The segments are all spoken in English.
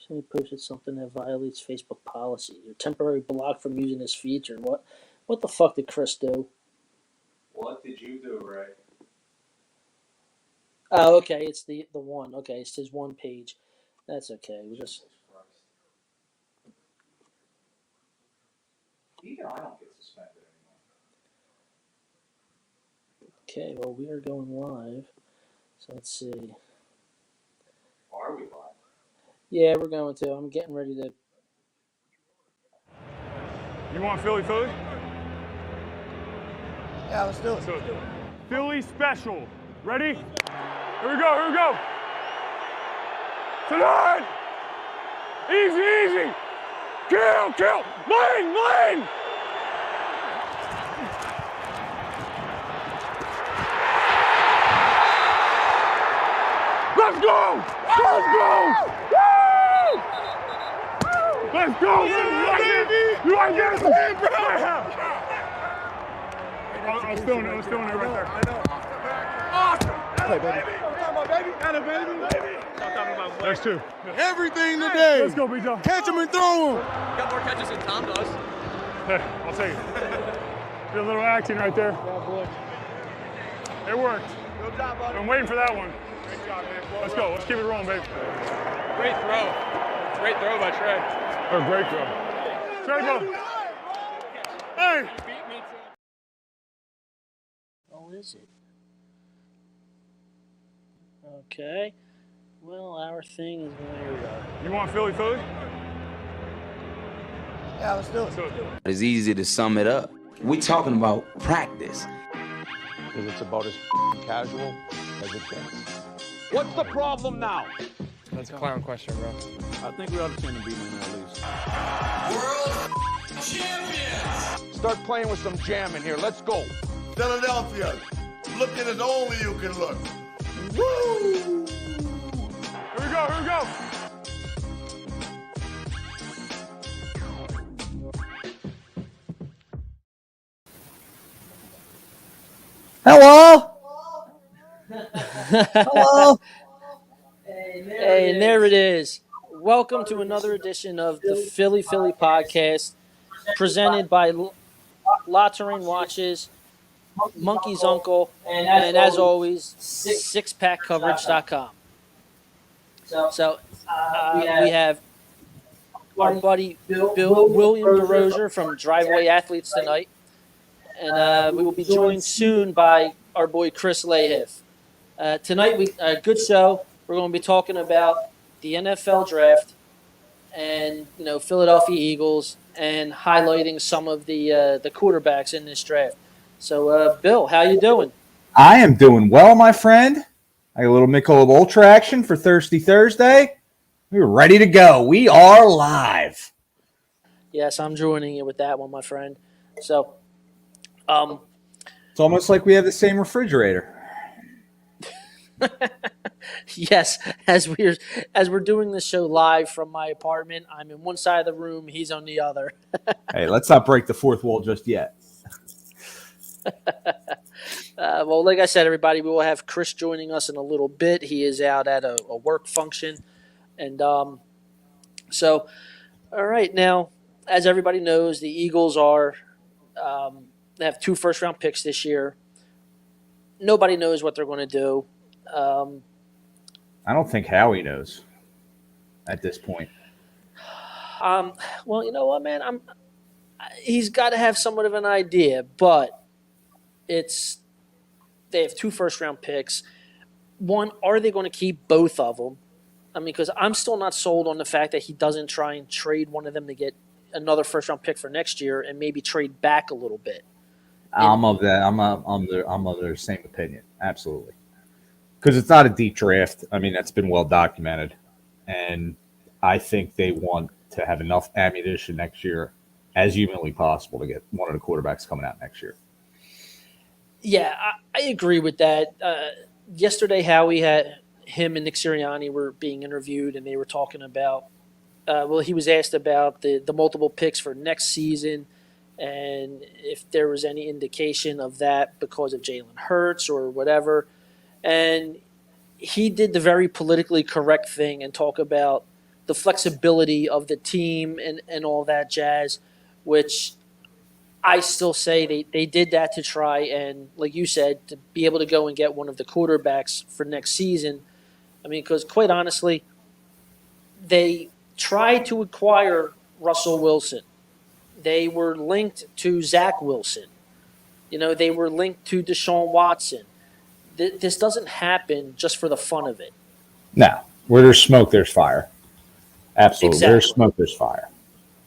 Somebody posted something that violates Facebook policy. You're temporarily blocked from using this feature. What the fuck did Chris do? What did you do, Ray? Oh, okay. It's the one. Okay, it's his one page. That's okay. We just. Even I don't get suspended anymore. Okay, well, we are going live. So let's see. Are we live? Yeah, we're going to. I'm getting ready to. You want Philly? Yeah, let's do it. Philly special. Ready? Here we go. Tonight! Easy! Kill! Lane! Let's go! Let's go! You like this? I was filming it right there. I know. Awesome. Play, baby. Baby. There's two. Everything today. Let's go, B-John. Catch him and throw him. Got more catches than Tom does. Hey, I'll take it. Did a little acting right there. Yeah, boy. It worked. Good job, buddy. I'm waiting for that one. Great job, man. Let's go. Let's keep it rolling, baby. Great throw. Great throw by Trey. Oh, great throw. Trey, go. Hey. Oh, is it? Okay. Well, our thing is going to. You want Philly? Yeah, let's do it. It's easy to sum it up. We're talking about practice. Because it's about as casual as it gets. What's the problem now? That's a clown question, bro. I think we ought to send a beat in at least. World champions! Start playing with some jam in here. Let's go. Philadelphia, looking as only you can look. Woo! Here we go. Hello. Hello. Hey, and there it is. Welcome to another edition of the PhillyPhilly Podcast, presented by La Terrain Watches, Monkey's Uncle, and as always, sixpackcoverage.com. So we have our buddy William DeRozier from Driveway Athletes tonight, and we will be joined soon by our boy Chris Lahiff. Tonight, a good show. We're going to be talking about the NFL draft and Philadelphia Eagles, and highlighting some of the quarterbacks in this draft. So, Bill, how you doing? I am doing well, my friend. I got a little Michelob Ultra action for Thirsty Thursday. We're ready to go. We are live. Yes, I'm joining you with that one, my friend. So, it's almost like we have the same refrigerator. yes, as we're doing this show live from my apartment, I'm in one side of the room, he's on the other. Hey, let's not break the fourth wall just yet. Well, like I said, everybody, we will have Chris joining us in a little bit. He is out at a work function. And so, all right, now, as everybody knows, the Eagles they have 2 first-round picks this year. Nobody knows what they're going to do. I don't think Howie knows at this point. Well, you know what, man? He's got to have somewhat of an idea, but they have 2 first-round picks. One, are they going to keep both of them? I mean, because I'm still not sold on the fact that he doesn't try and trade one of them to get another first-round pick for next year and maybe trade back a little bit. I'm of their same opinion. Absolutely. Because it's not a deep draft. I mean, that's been well documented. And I think they want to have enough ammunition next year as humanly possible to get one of the quarterbacks coming out next year. Yeah, I agree with that. Yesterday, Howie had him and Nick Sirianni were being interviewed, and they were talking about he was asked about the multiple picks for next season and if there was any indication of that because of Jalen Hurts or whatever. And he did the very politically correct thing and talk about the flexibility of the team and all that jazz, which I still say they did that to try and, like you said, to be able to go and get one of the quarterbacks for next season. I mean, because quite honestly, they tried to acquire Russell Wilson. They were linked to Zach Wilson. They were linked to Deshaun Watson. This doesn't happen just for the fun of it. No. Where there's smoke, there's fire. Absolutely. Exactly. There's smoke, there's fire.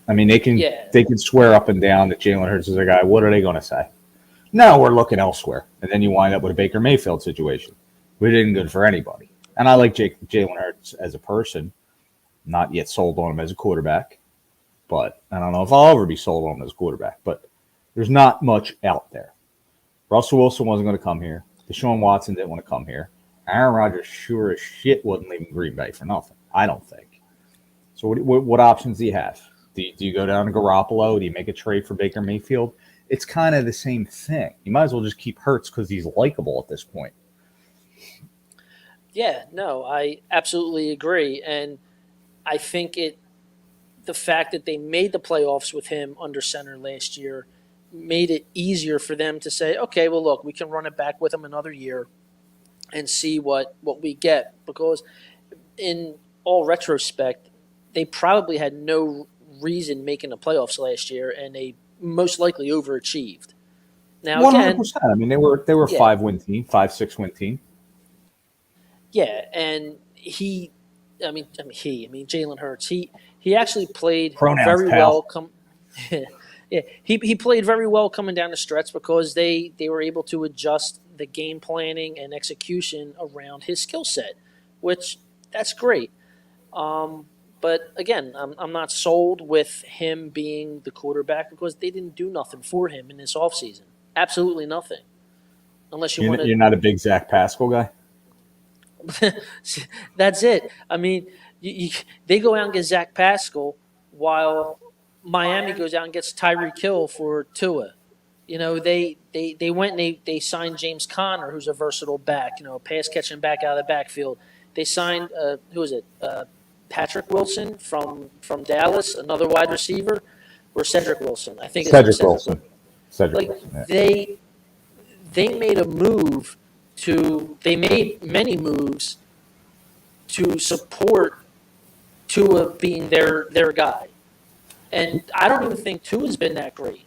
I mean, they can swear up and down that Jalen Hurts is a guy. What are they going to say? No, we're looking elsewhere. And then you wind up with a Baker Mayfield situation, which isn't good for anybody. And I like Jalen Hurts as a person. Not yet sold on him as a quarterback. But I don't know if I'll ever be sold on him as a quarterback. But there's not much out there. Russell Wilson wasn't going to come here. Deshaun Watson didn't want to come here. Aaron Rodgers sure as shit wasn't leaving Green Bay for nothing. I don't think. So what options do you have? Do you go down to Garoppolo? Do you make a trade for Baker Mayfield? It's kind of the same thing. You might as well just keep Hurts because he's likable at this point. Yeah, no, I absolutely agree. And I think the fact that they made the playoffs with him under center last year made it easier for them to say, okay, well, look, we can run it back with him another year and see what we get. Because in all retrospect, they probably had no reason making the playoffs last year, and they most likely overachieved. Now, 100%. I mean, they were a 5-win team, 5-6-win team. Yeah, and Jalen Hurts, he actually played very well. Yeah, he played very well coming down the stretch because they were able to adjust the game planning and execution around his skill set, which that's great. But again, I'm not sold with him being the quarterback because they didn't do nothing for him in this offseason. Absolutely nothing. Unless you're not a big Zach Pascal guy? That's it. I mean, they go out and get Zach Pascal while Miami goes out and gets Tyreek Hill for Tua. They went and they signed James Conner, who's a versatile back, pass catching back out of the backfield. They signed who was it? Patrick Wilson from Dallas, another wide receiver, or Cedric Wilson. I think Cedric Wilson. Cedric Wilson. Yeah. They made a move they made many moves to support Tua being their guy. And I don't even think Tua's been that great.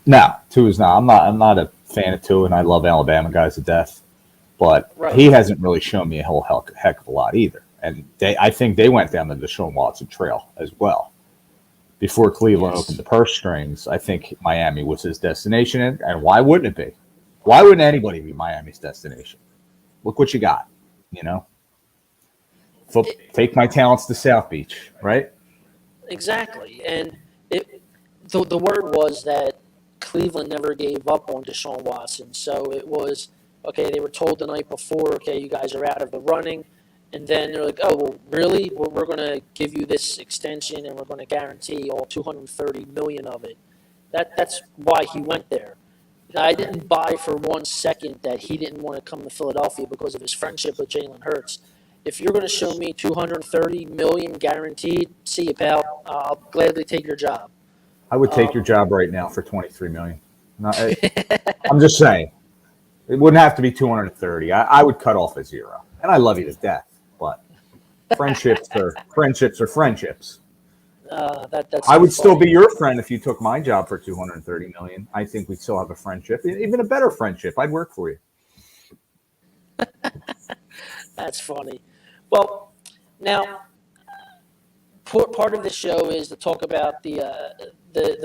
No, Tua's not. I'm not a fan of Tua, and I love Alabama guys to death. But Right. He hasn't really shown me a whole heck of a lot either. And I think they went down the Deshaun Watson trail as well. Before Cleveland opened the purse strings, I think Miami was his destination. And why wouldn't it be? Why wouldn't anybody be Miami's destination? Look what you got, Take my talents to South Beach, right? Exactly. And the word was that Cleveland never gave up on Deshaun Watson. So it was, okay, they were told the night before, okay, you guys are out of the running. And then they're like, oh, well, really? We're going to give you this extension and we're going to guarantee all $230 million of it. That's why he went there. I didn't buy for 1 second that he didn't want to come to Philadelphia because of his friendship with Jalen Hurts. If you're going to show me $230 million guaranteed, see you, pal. I'll gladly take your job. I would take your job right now for $23 million. I'm just saying. It wouldn't have to be 230. I would cut off a zero. And I love you to death, but friendships are friendships. That's I would still be your friend if you took my job for $230 million. I think we'd still have a friendship, even a better friendship. I'd work for you. That's funny. Well, now part of the show is to talk about the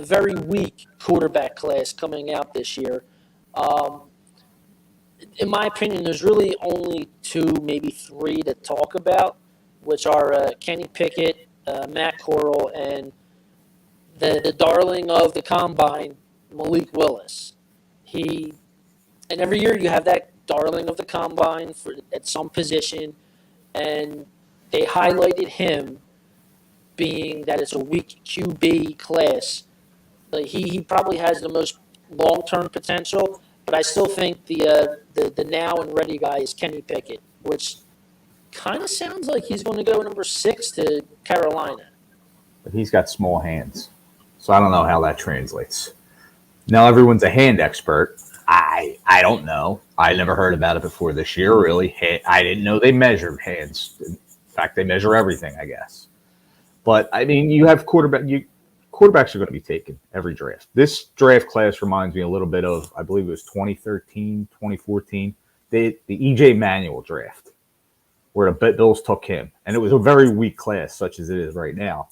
very weak quarterback class coming out this year. In my opinion, there's really only 2, maybe 3 to talk about, which are Kenny Pickett, Matt Corral, and the darling of the combine, Malik Willis. And every year you have that darling of the combine at some position, and they highlighted him being that it's a weak QB class. Like he probably has the most long-term potential, but I still think the now and ready guy is Kenny Pickett, which kind of sounds like he's going to go number 6 to Carolina. But he's got small hands. So I don't know how that translates. Now everyone's a hand expert. I don't know. I never heard about it before this year, really. I didn't know they measured hands. In fact, they measure everything, I guess. But, I mean, you have quarterbacks are going to be taken every draft. This draft class reminds me a little bit of, I believe it was 2013, 2014, the E.J. Manuel draft, where the Bills took him. And it was a very weak class, such as it is right now.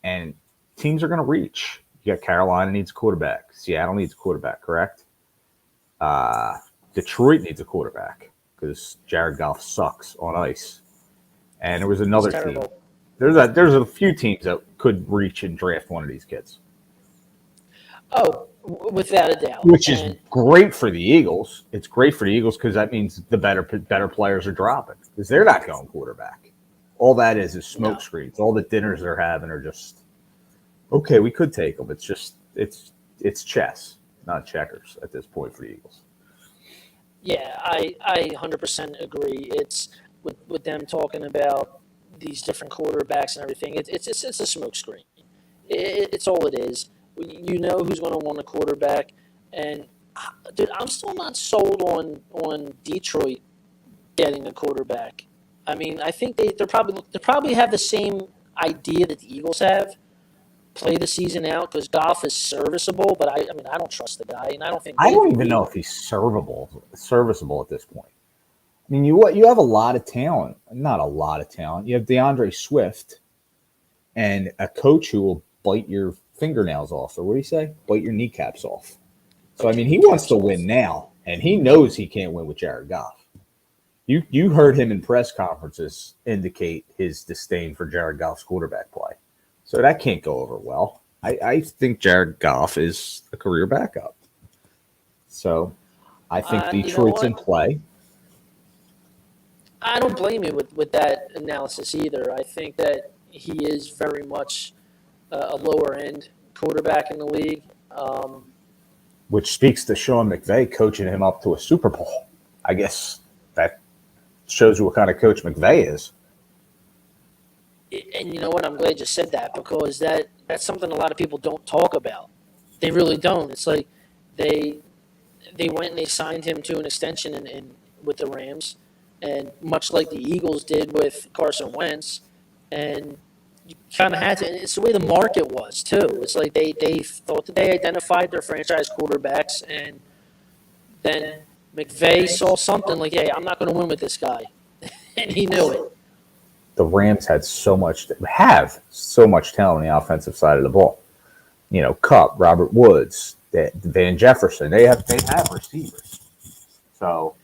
And teams are going to reach. You got Carolina needs a quarterback. Seattle needs a quarterback, correct? Detroit needs a quarterback because Jared Goff sucks on ice. And there was another team. There's a few teams that could reach and draft one of these kids. Oh, without a doubt. Which is great for the Eagles. It's great for the Eagles because that means the better players are dropping because they're not going quarterback. All that is smoke screens. All the dinners they're having are just, okay, we could take them. It's just it's chess, not checkers at this point for the Eagles. Yeah, I 100% agree. It's with them talking about these different quarterbacks and everything. It's a smokescreen. It's all it is. You know who's going to want a quarterback, and dude, I'm still not sold on Detroit getting a quarterback. I mean, I think they probably have the same idea that the Eagles have. Play the season out because Goff is serviceable, but I mean I don't trust the guy, and I don't think I don't even know if he's serviceable at this point. I mean, you have a lot of talent, not a lot of talent. You have DeAndre Swift, and a coach who will bite your fingernails off, or what do you say? Bite your kneecaps off. So I mean, he wants to win now, and he knows he can't win with Jared Goff. You heard him in press conferences indicate his disdain for Jared Goff's quarterback play. So that can't go over well. I think Jared Goff is a career backup. So I think Detroit's in play. I don't blame you with that analysis either. I think that he is very much a lower-end quarterback in the league. Which speaks to Sean McVay coaching him up to a Super Bowl. I guess that shows you what kind of coach McVay is. And you know what? I'm glad you said that because that's something a lot of people don't talk about. They really don't. It's like they went and they signed him to an extension in with the Rams, and much like the Eagles did with Carson Wentz, and you kind of had to. And it's the way the market was too. It's like they thought that they identified their franchise quarterbacks, and then McVay saw something like, "Hey, I'm not going to win with this guy," and he knew it. The Rams have so much talent on the offensive side of the ball. You know, Kupp, Robert Woods, Van Jefferson. They have receivers. So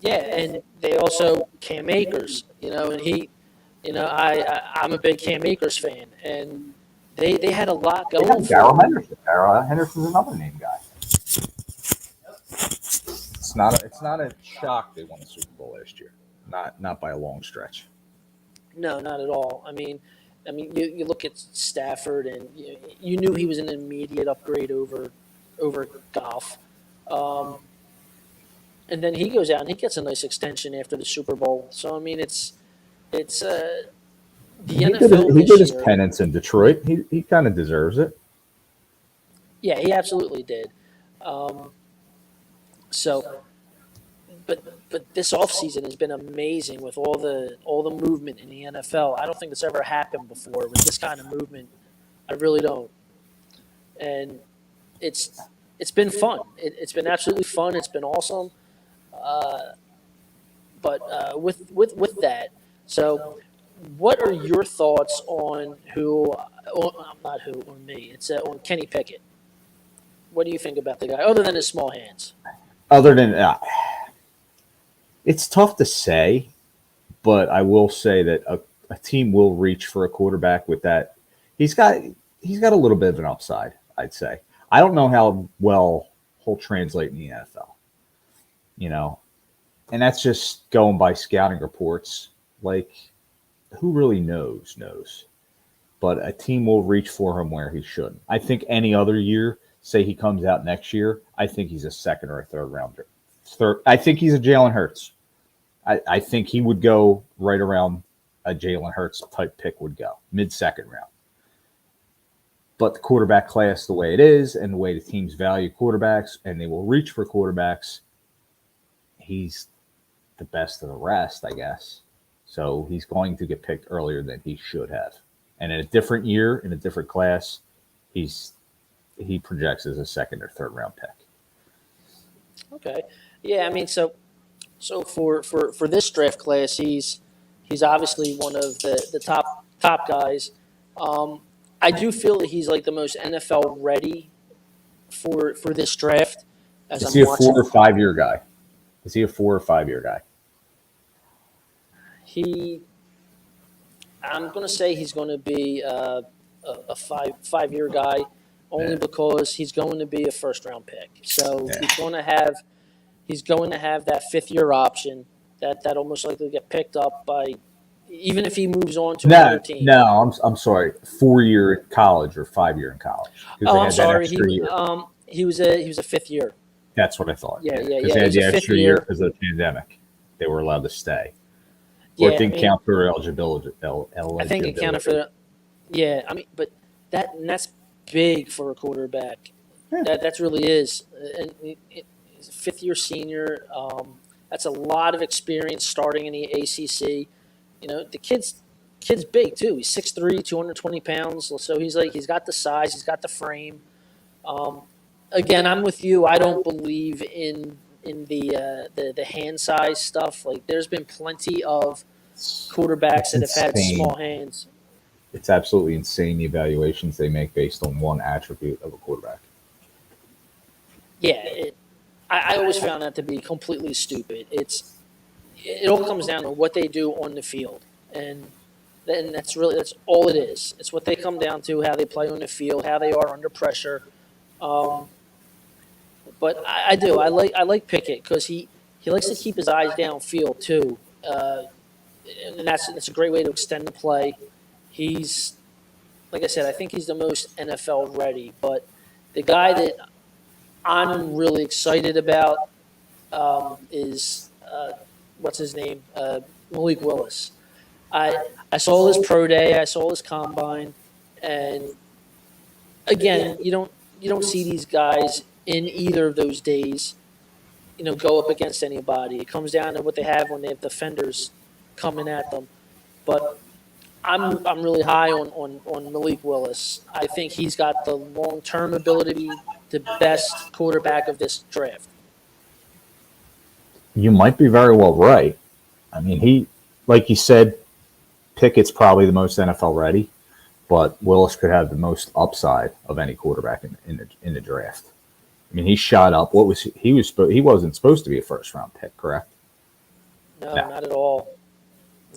yeah, and they also Cam Akers. And he, I'm a big Cam Akers fan, and they had a lot going. Darrell Henderson. Darrell Henderson's another name guy. It's not a shock they won the Super Bowl last year. Not by a long stretch. No, not at all. I mean, you look at Stafford, and you knew he was an immediate upgrade over Goff, and then he goes out and he gets a nice extension after the Super Bowl. So I mean, it's the NFL. He did his penance in Detroit. He kind of deserves it. Yeah, he absolutely did. But this offseason has been amazing with all the movement in the NFL. I don't think this ever happened before with this kind of movement. I really don't. And it's been fun. It's been absolutely fun. It's been awesome. But with that, so what are your thoughts on on Kenny Pickett? What do you think about the guy, other than his small hands? Other than it's tough to say, but I will say that a team will reach for a quarterback with that. He's got a little bit of an upside, I'd say. I don't know how well he'll translate in the NFL, and that's just going by scouting reports. Like, who really knows? But a team will reach for him where he shouldn't. I think any other year, say he comes out next year, I think he's a second or a third rounder. I think he's a Jalen Hurts. I think he would go right around a Jalen Hurts type pick would go, mid-second round. But the quarterback class, the way it is, and the way the teams value quarterbacks, and they will reach for quarterbacks, he's the best of the rest, I guess. So he's going to get picked earlier than he should have. And in a different year, in a different class, he projects as a second or third round pick. Okay. Yeah, I mean, so for this draft class, he's obviously one of the top guys. I do feel that he's like the most NFL ready for this draft. Is he a 4 or 5 year guy? Is he a 4 or 5 year guy? I'm going to say he's going to be a 5 year guy, only because he's going to be a first round pick. So he's going to have that 5th year option that almost likely get picked up by, even if he moves on to another team. No, I'm sorry, 4 year in college or 5 year in college. Oh, I'm sorry. He was a 5th year. That's what I thought. Yeah. Because they had the extra year because of the pandemic. They were allowed to stay. Or it didn't count for eligibility. I think it counted for but that's big for a quarterback. Yeah. That really is. And he's a 5th year senior. That's a lot of experience starting in the ACC. You know, the kid's big too. He's 6'3", 220 pounds. So he's got the size, he's got the frame. Again, I'm with you. I don't believe in the hand size stuff. Like, there's been plenty of quarterbacks that have had small hands. It's absolutely insane the evaluations they make based on one attribute of a quarterback. Yeah, I always found that to be completely stupid. It all comes down to what they do on the field, and that's all it is. It's what they come down to, how they play on the field, how they are under pressure. But I like Pickett because he likes to keep his eyes downfield too, and that's a great way to extend the play. He's, like I said, I think he's the most NFL ready. But the guy that I'm really excited about is what's his name, Malik Willis. I saw his pro day, I saw his combine, and again, you don't see these guys in either of those days, go up against anybody. It comes down to what they have when they have defenders coming at them. But I'm really high on Malik Willis. I think he's got the long-term ability, the best quarterback of this draft. You might be very well right. I mean, he, like you said, Pickett's probably the most NFL ready, but Willis could have the most upside of any quarterback in the draft. I mean, he shot up. He wasn't supposed to be a first round pick, correct? No, not at all.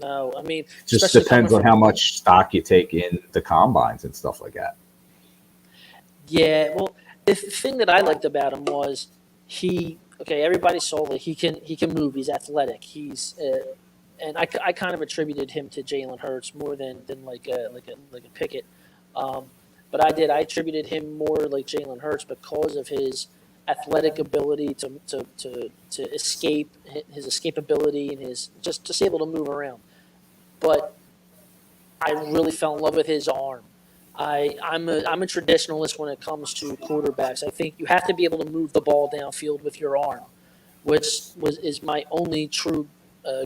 No, I mean, just depends on how much stock you take in the combines and stuff like that. Yeah, well, the thing that I liked about him was everybody saw that he can move. He's athletic. And I kind of attributed him to Jalen Hurts more than like a Pickett. But I attributed him more like Jalen Hurts because of his athletic ability to escape, his escapability, and his just able to move around. But I really fell in love with his arm. I'm a traditionalist when it comes to quarterbacks. I think you have to be able to move the ball downfield with your arm, which is my only true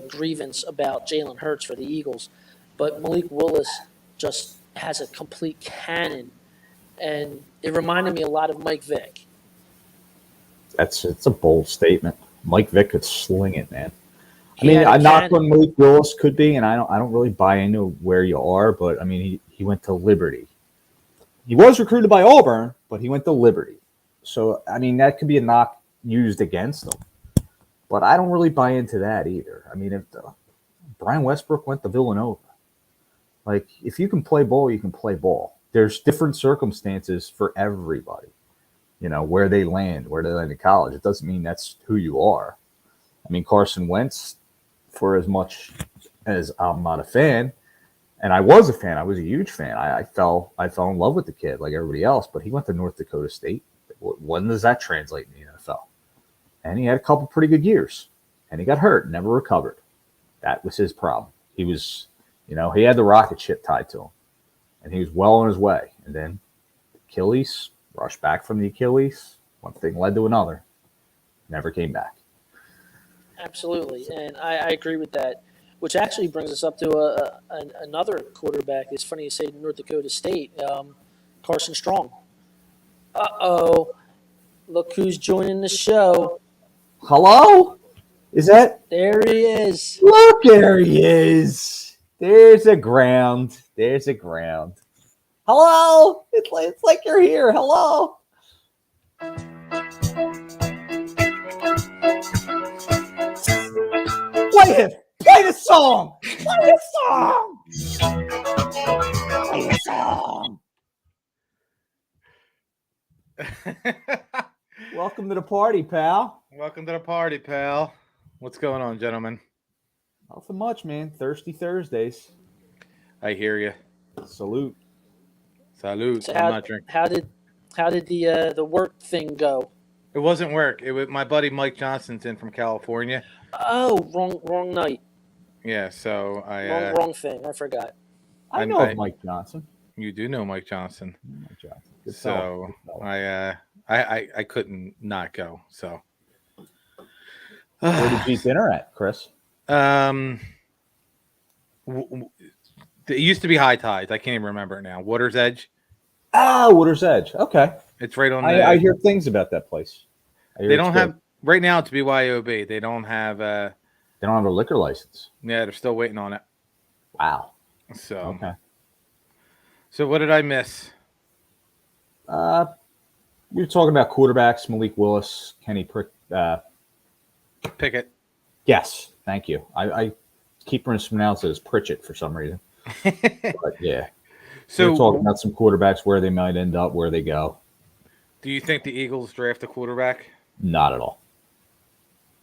grievance about Jalen Hurts for the Eagles. But Malik Willis just has a complete cannon, and it reminded me a lot of Mike Vick. It's a bold statement. Mike Vick could sling it, man. I mean, I knock on Malik Willis could be, and I don't really buy into where you are, but I mean, he went to Liberty. He was recruited by Auburn, but he went to Liberty. So I mean, that could be a knock used against him. But I don't really buy into that either. I mean, if Brian Westbrook went to Villanova, like, if you can play ball, you can play ball. There's different circumstances for everybody. Where they land in college. It doesn't mean that's who you are. I mean, Carson Wentz, for as much as I'm not a fan, and I was a fan, I was a huge fan. I fell in love with the kid like everybody else, but he went to North Dakota State. When does that translate in the NFL? And he had a couple pretty good years, and he got hurt, never recovered. That was his problem. He was, he had the rocket ship tied to him, and he was well on his way. And then Achilles, rushed back from the Achilles. One thing led to another. Never came back. Absolutely, and I agree with that. Which actually brings us up to another quarterback. It's funny you say North Dakota State, Carson Strong. Uh-oh. Look who's joining the show. Hello? Is that? There he is. Look, there he is. There's a ground. Hello? It's like you're here. Hello? Play the song. Welcome to the party, pal. Welcome to the party, pal. What's going on, gentlemen? Nothing much, man. Thirsty Thursdays. I hear you. Salute. So how, I'm not drinking. How did the work thing go? It wasn't work. It was my buddy Mike Johnson's in from California. Oh, wrong night. Yeah, so I wrong thing. I forgot. I know of Mike Johnson. You do know Mike Johnson. Mike Johnson. Good So fellow. I couldn't not go. So where did you eat dinner at, Chris? It used to be High Tides. I can't even remember it now. Water's Edge. Ah, Water's Edge. Okay. It's right on. I hear things about that place. They don't have right now. It's BYOB. They don't have. They don't have a liquor license. Yeah, they're still waiting on it. Wow. So okay. So what did I miss? We were talking about quarterbacks: Malik Willis, Kenny Pickett. Yes, thank you. I keep mispronouncing it as Pritchett for some reason. But yeah. So we're talking about some quarterbacks, where they might end up, where they go. Do you think the Eagles draft a quarterback? Not at all.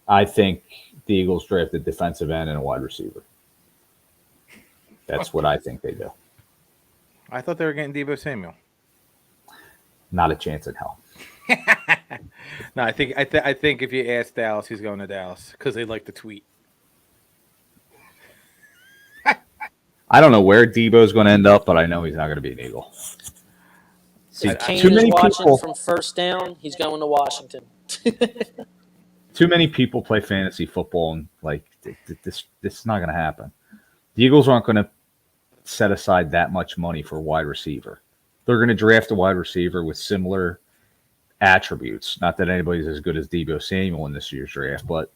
I think the Eagles draft a defensive end and a wide receiver. That's what I think they do. I thought they were getting Deebo Samuel. Not a chance in hell. No, I think if you ask Dallas, he's going to Dallas because they like to tweet. I don't know where Deebo's going to end up, but I know he's not going to be an Eagle. See, too many people from first down. He's going to Washington. Too many people play fantasy football, and this is not going to happen. The Eagles aren't going to set aside that much money for a wide receiver. They're going to draft a wide receiver with similar attributes. Not that anybody's as good as Deebo Samuel in this year's draft, but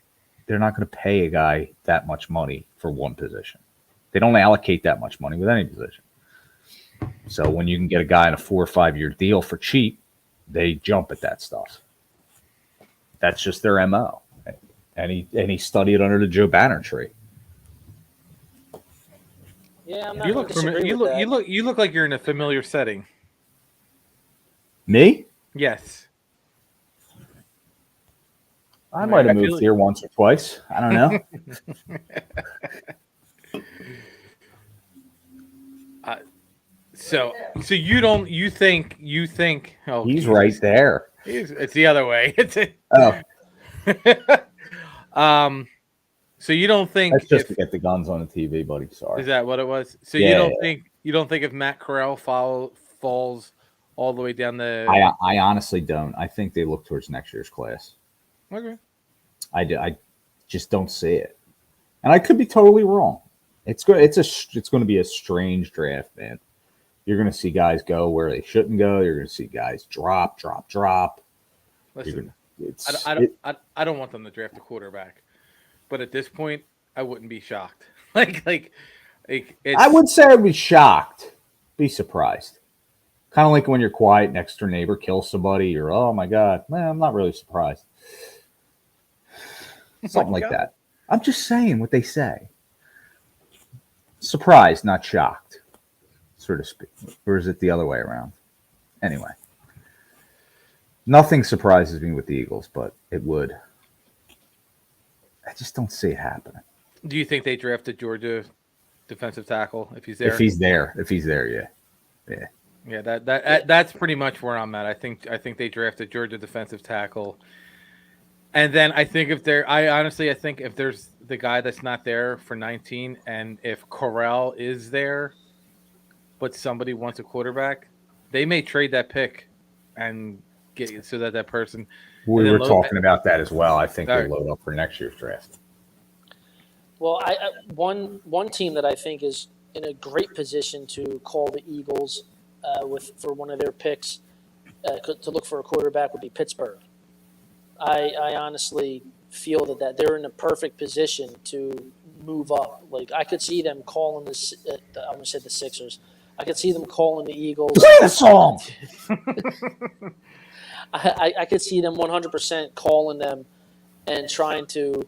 they're not going to pay a guy that much money for one position. They don't allocate that much money with any position. So when you can get a guy in a 4 or 5 year deal for cheap, they jump at that stuff. That's just their MO. And he studied under the Joe Banner tree. Yeah, I'm not You look like you're in a familiar setting. Me? Yes. I might have moved here once or twice. I don't know. So you think oh, he's right there. It's the other way. So you don't think that's just to get the guns on the TV, buddy. Sorry. Is that what it was? So yeah, you don't think if Matt Corral falls all the way down the I honestly don't. I think they look towards next year's class. Okay. I just don't see it. And I could be totally wrong. It's going to be a strange draft, man. You're going to see guys go where they shouldn't go. You're going to see guys drop. Listen, I don't want them to draft a quarterback, but at this point, I wouldn't be shocked. I would say I'd be shocked, be surprised. Kind of like when your quiet next door neighbor kills somebody. You're, oh my god, man, I'm not really surprised. Something like that. I'm just saying what they say. Surprised, not shocked, so to speak. Or is it the other way around? Anyway. Nothing surprises me with the Eagles, but it would. I just don't see it happening. Do you think they drafted Georgia defensive tackle if he's there? If he's there, yeah. Yeah, that's pretty much where I'm at. I think they drafted Georgia defensive tackle, And then I think I think if there's the guy that's not there for 19, and if Corral is there, but somebody wants a quarterback, they may trade that pick and get it so that person. We were talking about that as well. I think they load up for next year's draft. Well, one team that I think is in a great position to call the Eagles for one of their picks to look for a quarterback would be Pittsburgh. I honestly feel that they're in a perfect position to move up. Like, I could see them calling I'm going to say the Sixers. I could see them calling the Eagles. Play the song! I could see them 100% calling them and trying to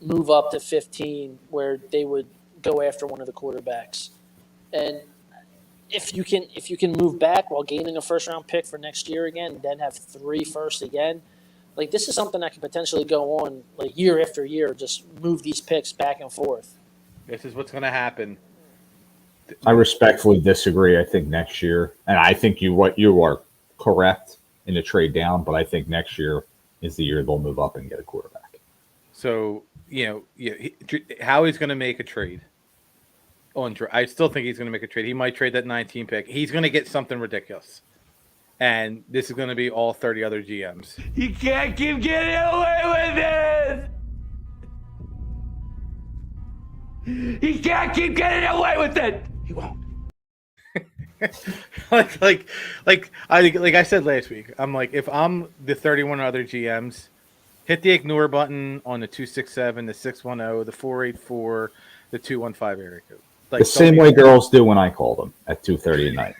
move up to 15 where they would go after one of the quarterbacks. And if you can move back while gaining a first-round pick for next year again, then have 3 firsts again, like, this is something that could potentially go on like year after year. Just move these picks back and forth. This is what's going to happen. I respectfully disagree. I think next year, and I think you are correct in the trade down, but I think next year is the year they'll move up and get a quarterback. So Howie's going to make a trade. I still think he's going to make a trade. He might trade that 19 pick. He's going to get something ridiculous. And this is going to be all 30 other GMs. You can't keep getting away with it. He can't keep getting away with it. He won't. like I said last week, I'm like, if I'm the 31 other GMs, hit the ignore button on the 267, the 610, the 484, the 215 area code. Like, the same way girls do when I call them at 2:30 at night.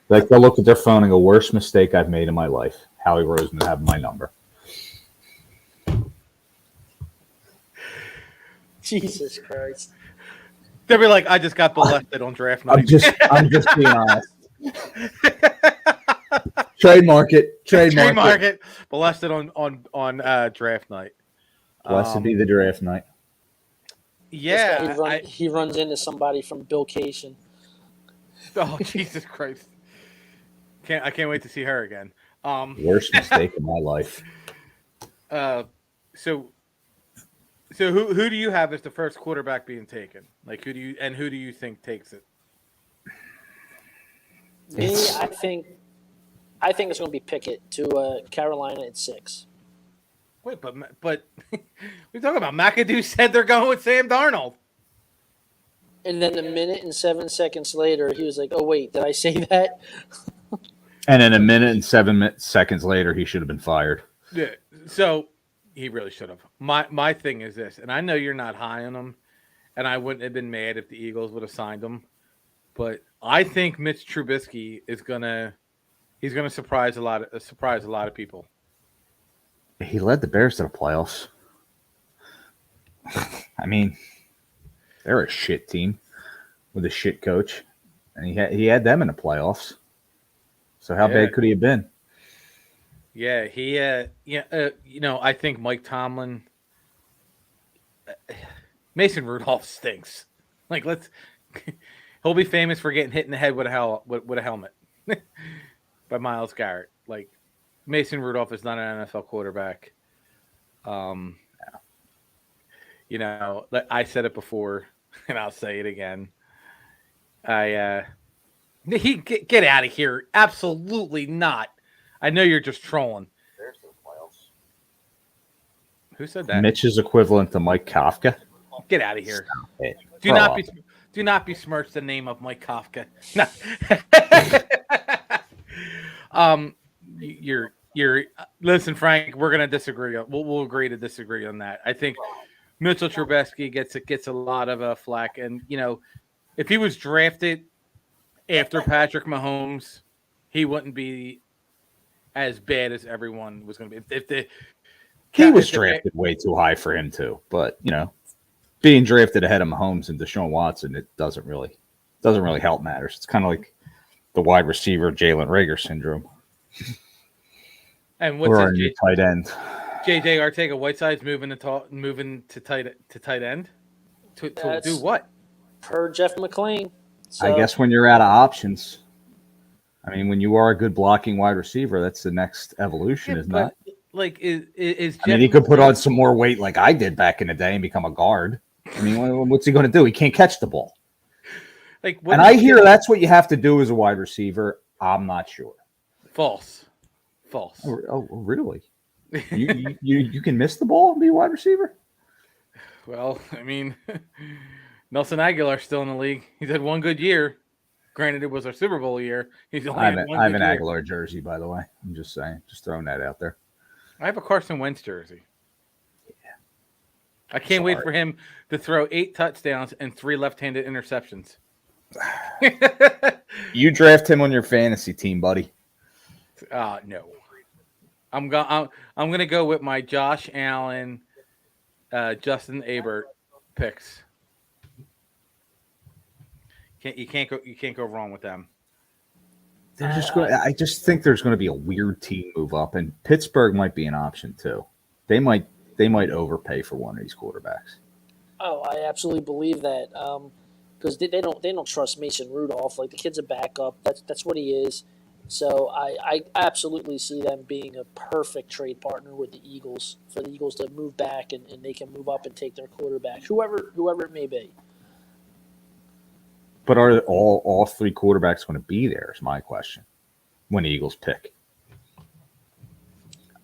Like, they'll look at their phone and go, worst mistake I've made in my life. Howie Roseman have my number. Jesus Christ. They'll be like, I just got molested on draft night. I'm just being honest. Trademark it. Molested on draft night. Blessed be the draft night. Yeah. He runs into somebody from Bill Cation. Oh, Jesus Christ. I can't wait to see her again. Worst mistake in my life. So who do you have as the first quarterback being taken? Like, who do you think takes it? Me, I think it's going to be Pickett to Carolina at 6. Wait, but we're talking about McAdoo said they're going with Sam Darnold. And then a minute and 7 seconds later, he was like, "Oh wait, did I say that?" And then a minute and 7 seconds later, he should have been fired. Yeah, so he really should have. My thing is this, and I know you're not high on him, and I wouldn't have been mad if the Eagles would have signed him, but I think Mitch Trubisky is gonna surprise a lot of people. He led the Bears to the playoffs. I mean, they're a shit team with a shit coach, and he had them in the playoffs. So how bad could he have been? Yeah, I think Mike Tomlin, Mason Rudolph stinks. Like, he'll be famous for getting hit in the head with a helmet by Myles Garrett. Like, Mason Rudolph is not an NFL quarterback. I said it before, and I'll say it again. He get out of here. Absolutely not. I know you're just trolling. Who said that? Mitch is equivalent to Mike Kafka. Get out of here. Do not besmirch the name of Mike Kafka. No. You're listen, Frank, we're gonna disagree. We'll agree to disagree on that. I think Mitchell Trubisky gets a lot of flack, and if he was drafted after Patrick Mahomes, he wouldn't be as bad as everyone was going to be. He was drafted way too high for him too, but being drafted ahead of Mahomes and Deshaun Watson, it doesn't really help matters. It's kind of like the wide receiver Jalen Reagor syndrome. And what's our new tight end? JJ Arcega-Whiteside's moving to tight end to do what? Per Jeff McClain. So, I guess when you're out of options, I mean, when you are a good blocking wide receiver, that's the next evolution, isn't it? Like is I mean, he could put on some more weight like I did back in the day and become a guard. I mean, what's he going to do? He can't catch the ball. Like, and I hear that's what you have to do as a wide receiver. I'm not sure. False. Oh, really? You can miss the ball and be a wide receiver? Well, I mean, Nelson Aguilar's still in the league. He's had one good year. Granted, it was our Super Bowl year. He's only had one good year. I have an Aguilar jersey, by the way. I'm just saying, just throwing that out there. I have a Carson Wentz jersey. Yeah. I can't wait for him to throw 8 touchdowns and 3 left-handed interceptions. You draft him on your fantasy team, buddy. No. I'm gonna go with my Josh Allen, Justin Abert picks. You can't go wrong with them. They're just going. I just think there's going to be a weird team move up, and Pittsburgh might be an option too. They might overpay for one of these quarterbacks. Oh, I absolutely believe that because they don't trust Mason Rudolph. Like, the kid's a backup. That's what he is. So I absolutely see them being a perfect trade partner with the Eagles, for the Eagles to move back and they can move up and take their quarterback, whoever it may be. But are all 3 quarterbacks going to be there is my question when the Eagles pick.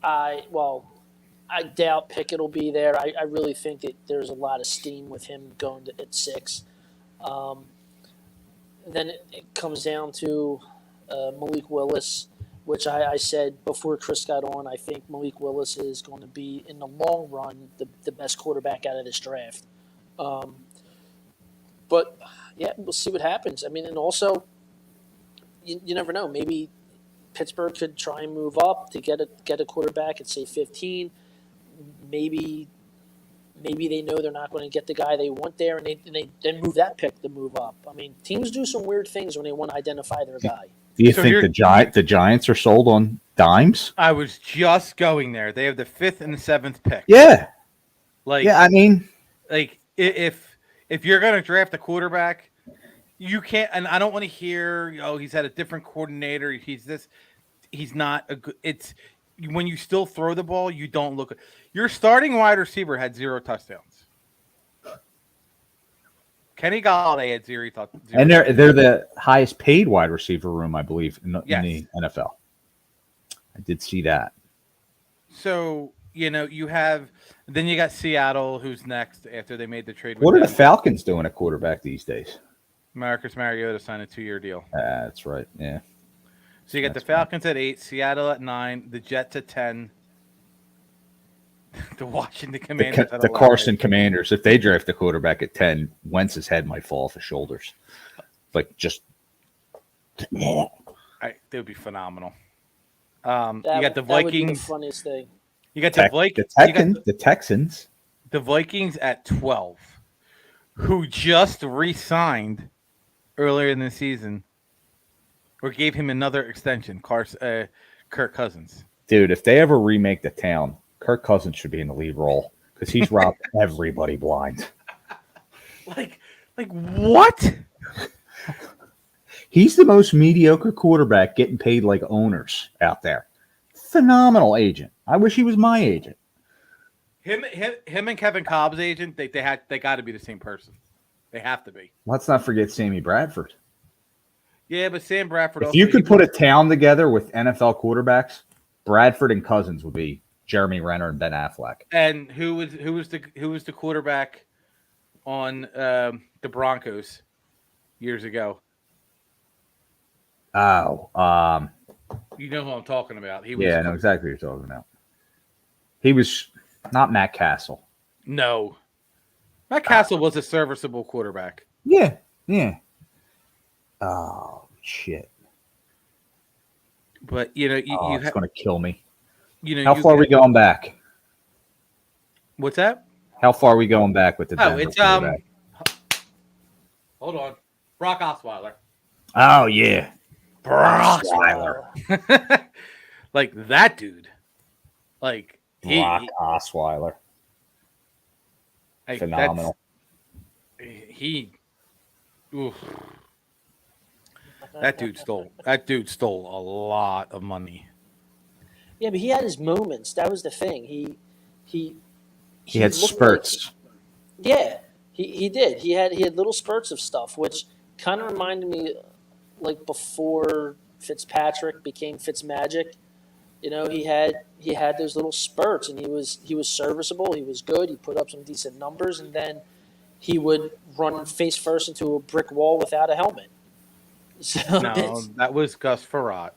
I doubt Pickett will be there. I really think that there's a lot of steam with him going at 6. Then it comes down to Malik Willis, which I said before Chris got on. I think Malik Willis is going to be, in the long run, the best quarterback out of this draft. But yeah, we'll see what happens. I mean, and also, you never know. Maybe Pittsburgh could try and move up to get a quarterback at, say, 15. Maybe they know they're not going to get the guy they want there, and they then move that pick to move up. I mean, teams do some weird things when they want to identify their guy. Do you think the Giants are sold on dimes? I was just going there. They have the 5th and the 7th pick. Yeah. I mean, if you're going to draft a quarterback, you can't. And I don't want to hear, he's had a different coordinator. He's not a good. It's when you still throw the ball, you don't look. Your starting wide receiver had 0 touchdowns. Kenny Galladay had 0 touchdowns. And they're the highest paid wide receiver room, I believe, in the NFL. I did see that. So, you have – then you got Seattle, who's next after they made the trade. What are the Falcons doing at quarterback these days? Marcus Mariota signed a 2-year deal. That's right, yeah. So you got the Falcons at 8, Seattle at 9, the Jets at 10, the Washington Commanders at 11. The Carson Commanders, if they draft the quarterback at 10, Wentz's head might fall off his shoulders. Like, just – they would be phenomenal. You got the Vikings. That would be the funniest thing. You got the Texans. The Vikings at 12, who just re-signed earlier in the season or gave him another extension, Kirk Cousins. Dude, if they ever remake The Town, Kirk Cousins should be in the lead role because he's robbed everybody blind. Like what? He's the most mediocre quarterback getting paid like owners out there. Phenomenal agent. I wish he was my agent. Him and Kevin Cobb's agent, they got to be the same person. They have to be. Let's not forget Sammy Bradford. Yeah, but Sam Bradford. If you could put a town together with NFL quarterbacks, Bradford and Cousins would be Jeremy Renner and Ben Affleck. And who was the quarterback on the Broncos years ago? Oh, you know who I'm talking about. I know exactly what you're talking about. He was not Matt Castle. No. Matt Castle was a serviceable quarterback. Yeah. Oh, shit. But, it's going to kill me. How far are we going back? What's that? How far are we going back with the Denver quarterback? Hold on. Brock Osweiler. Oh, yeah. Brock Osweiler. Like that dude. Like Brock Osweiler. Phenomenal. That dude stole a lot of money. Yeah, but he had his moments. That was the thing. He had looked spurts. Yeah, he did. He had little spurts of stuff, which kind of reminded me like before Fitzpatrick became Fitzmagic. You know, he had those little spurts, and he was serviceable. He was good. He put up some decent numbers, and then he would run face first into a brick wall without a helmet. So No, that was Gus Frerotte.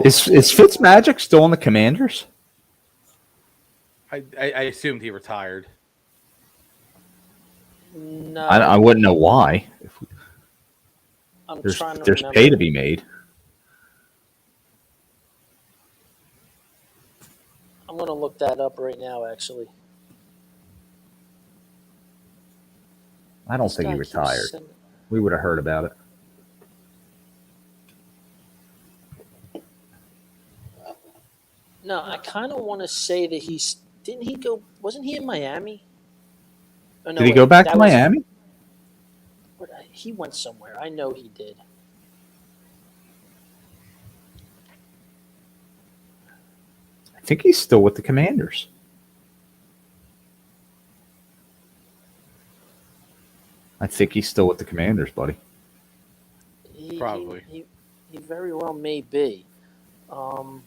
Is Fitzmagic still on the Commanders? I assumed he retired. No, I wouldn't know why. There's remember. pay to be made. I'm going to look that up right now, actually. I don't think he retired. We would have heard about it. No, I kind of want to say that didn't he go? Wasn't he in Miami? Oh, no, Did he go back to Miami? He went somewhere. I know he did. I think he's still with the Commanders. I think he's still with the Commanders, buddy. Probably. He very well may be. I'm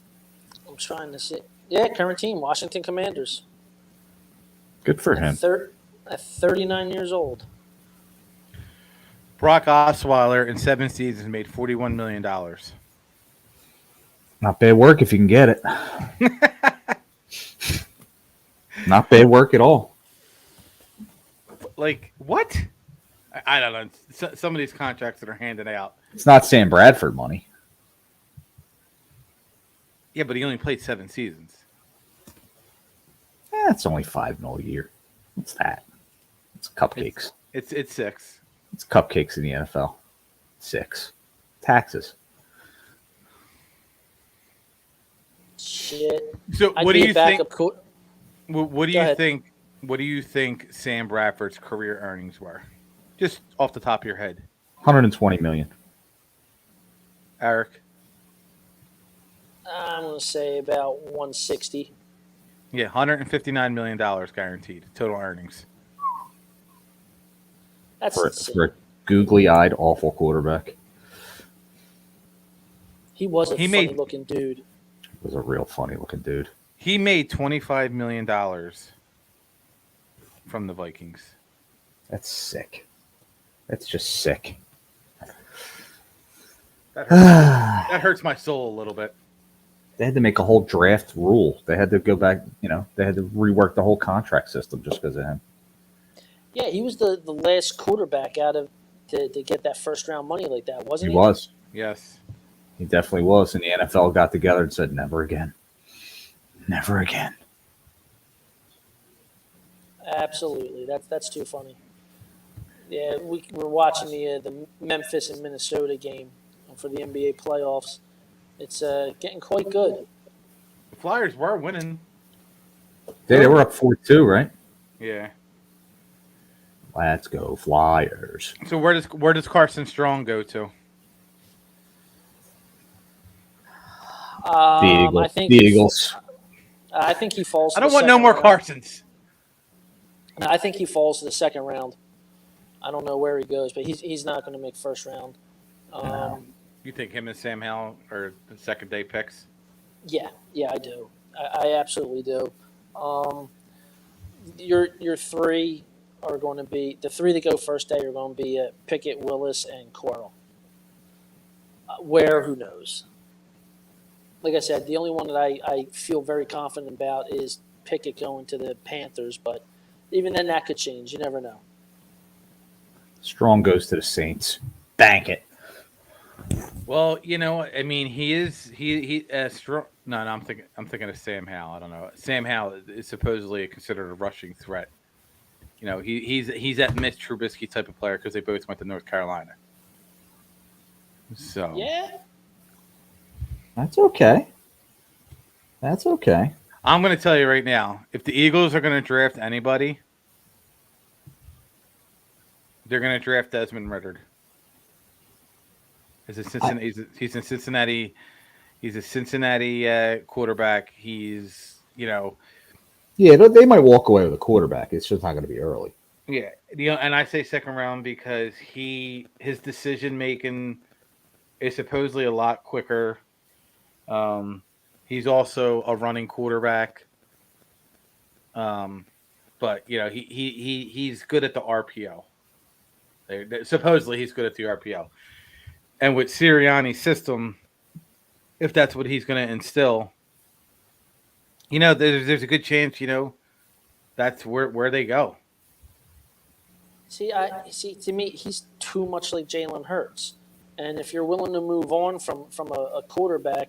trying to see. Yeah, current team, Washington Commanders. Good for him. At 39 years old. Brock Osweiler in 7 seasons made $41 million. Not bad work if you can get it. Not bad work at all. Like, what? I don't know. Some of these contracts that are handed out. It's not Sam Bradford money. Yeah, but he only played 7 seasons. It's only $5 million a year. What's that? It's cupcakes. It's 6. It's cupcakes in the NFL. 6. Taxes. Shit. So what do you think? What do you ahead. think? What do you think Sam Bradford's career earnings were? Just off the top of your head. $120 million. Eric? I'm going to say about 160. Yeah, $159 million guaranteed total earnings. That's For a googly-eyed, awful quarterback. He was a funny-looking dude. Was a real funny-looking dude. He made $25 million from the Vikings. That's sick. That's just sick. That hurts my soul a little bit. They had to make a whole draft rule. They had to go back, they had to rework the whole contract system just because of him. Yeah, he was the last quarterback out of to get that first-round money like that, wasn't he? He was. Yes. He definitely was. And the NFL got together and said, never again. Never again. Absolutely. That's too funny. Yeah, we were watching the Memphis and Minnesota game for the NBA playoffs. It's getting quite good. The Flyers were winning. Yeah, they were up 4-2, right? Yeah. Let's go Flyers. So where does Carson Strong go to? The Eagles. I think he falls. I don't want no more Carsons. I think he falls to the second round. I don't know where he goes, but he's not going to make first round. You think him and Sam Howell are the second day picks? Yeah, I do. I absolutely do. Your 3 are going to be the 3 that go first day are going to be Pickett, Willis, and Coral. Where, who knows? Like I said, the only one that I feel very confident about is Pickett going to the Panthers, but even then that could change. You never know. Strong goes to the Saints. Bank it. Well, I mean, he strong. No, I'm thinking of Sam Howell. I don't know. Sam Howell is supposedly considered a rushing threat. He's that Mitch Trubisky type of player because they both went to North Carolina. So yeah, that's okay. That's okay. I'm going to tell you right now, if the Eagles are going to draft anybody, they're going to draft Desmond Ritter. He's in Cincinnati. He's a Cincinnati quarterback. He's, Yeah, they might walk away with a quarterback. It's just not going to be early. yeah, and I say second round because his decision making is supposedly a lot quicker. He's also a running quarterback. But he's good at the RPO. Supposedly he's good at the RPO. And with Sirianni's system, if that's what he's going to instill, there's a good chance, that's where they go. See, to me, he's too much like Jalen Hurts. And if you're willing to move on from a quarterback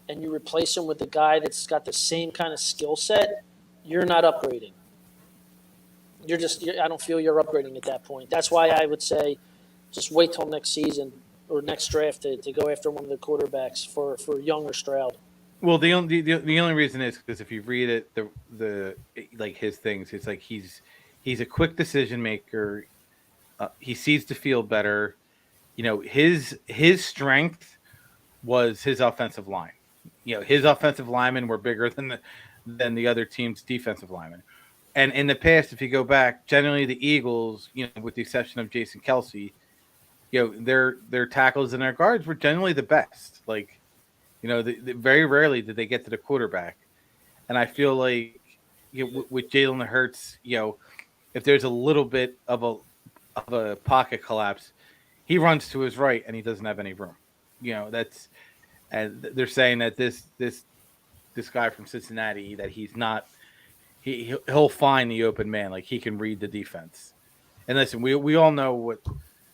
and you replace him with a guy that's got the same kind of skill set, you're not upgrading. I don't feel you're upgrading at that point. That's why I would say just wait till next season or next draft to go after one of the quarterbacks for Young or Stroud. Well, the only reason is because if you read it, the like his things, it's like he's a quick decision maker. He sees the field better. His strength was his offensive line. His offensive linemen were bigger than the other team's defensive linemen. And in the past, if you go back, generally the Eagles, with the exception of Jason Kelsey, their tackles and their guards were generally the best. Like, very rarely did they get to the quarterback. And I feel like with Jalen Hurts, if there's a little bit of a pocket collapse, he runs to his right and he doesn't have any room. And they're saying that this guy from Cincinnati, that he's not. He'll find the open man. Like, he can read the defense. And listen, we all know what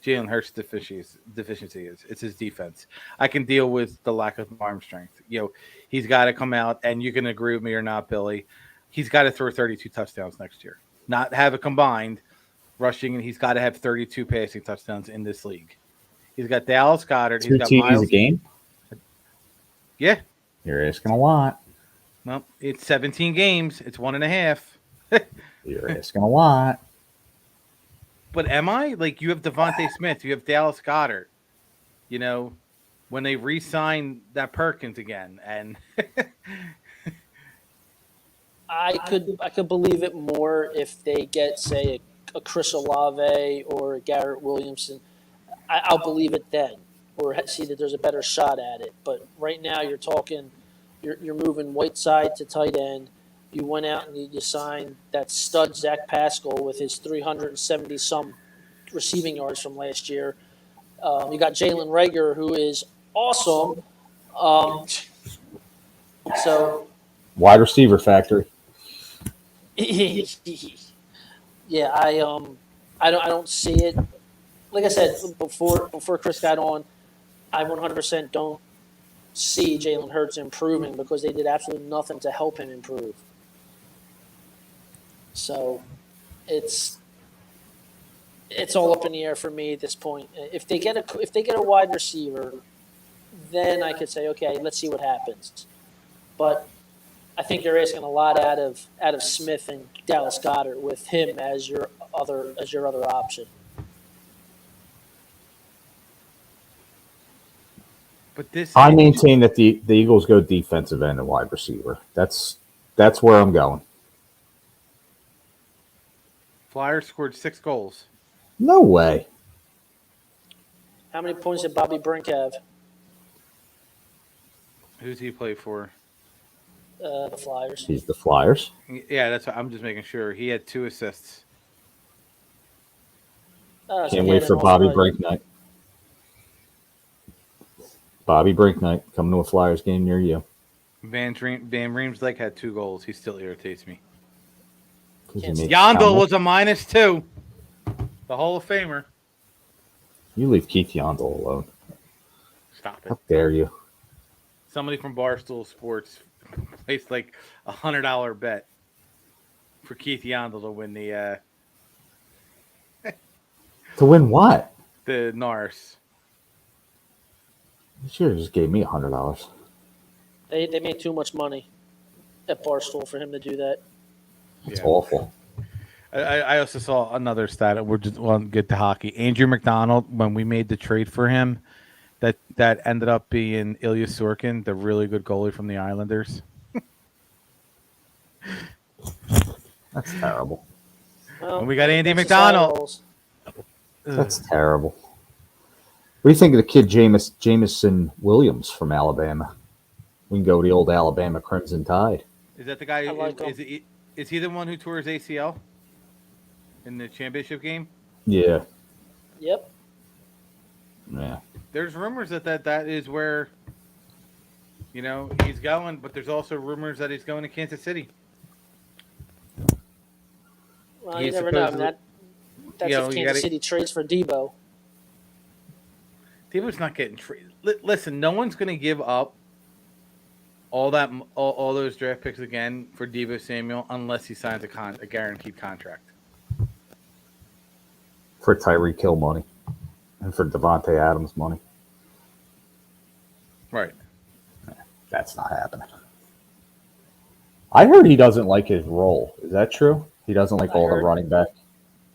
Jalen Hurts' deficiency is. It's his defense. I can deal with the lack of arm strength. He's got to come out, and you can agree with me or not, Billy. He's got to throw 32 touchdowns next year. Not have it combined rushing, and he's got to have 32 passing touchdowns in this league. He's got Dallas Goedert. He's got Miles. A game? Yeah. You're asking a lot. Well, it's 17 games. It's 1.5. You're asking a lot. But am I? Like, you have Devontae Smith. You have Dallas Goedert. When they re-sign that Perkins again. And I could believe it more if they get, say, a Chris Olave or a Garrett Williamson. I'll believe it then, or see that there's a better shot at it. But right now you're talking – You're moving Whiteside to tight end. You went out and you signed that stud Zach Pascal with his 370-some receiving yards from last year. You got Jalen Reagor, who is awesome. So wide receiver factory. Yeah, I don't see it. Like I said before Chris got on, I 100% don't see Jalen Hurts improving because they did absolutely nothing to help him improve. So it's all up in the air for me at this point. If they get a wide receiver, then I could say, okay, let's see what happens. But I think you're asking a lot out of Smith and Dallas Goedert with him as your other option. But I maintain that the Eagles go defensive end and wide receiver. That's where I'm going. Flyers scored 6 goals. No way. How many points did Bobby Brink have? Who's he play for? The Flyers. He's the Flyers. Yeah, that's what I'm just making sure. He had 2 assists. Can't wait for Bobby Brink night. Bobby Brink night coming to a Flyers game near you. Van Riemsdyk had 2 goals. He still irritates me. Yandel was a -2. The Hall of Famer. You leave Keith Yandel alone. Stop it. How dare you? Somebody from Barstool Sports placed like $100 bet for Keith Yandel to win the To win what? The Norris. You should have just gave me $100. They made too much money at Barstool for him to do that. It's awful. I also saw another stat. We're just get to hockey. Andrew McDonald, when we made the trade for him, that ended up being Ilya Sorkin, the really good goalie from the Islanders. That's terrible. Well, And we got Andy that's just how it McDonald. rolls. That's terrible. What do you think of the kid Jamison Williams from Alabama? We can go with the old Alabama Crimson Tide. Is that the guy? I like Is he the one who tore his ACL in the championship game? Yeah. Yep. Yeah. There's rumors that is where, he's going, but there's also rumors that he's going to Kansas City. Well, you never know. That's if Kansas City trades for Debo. Debo's not getting traded. Listen, no one's going to give up all those draft picks again for Debo Samuel unless he signs a guaranteed contract. For Tyreek Hill money. And for Devontae Adams money. Right. That's not happening. I heard he doesn't like his role. Is that true? He doesn't like all the running back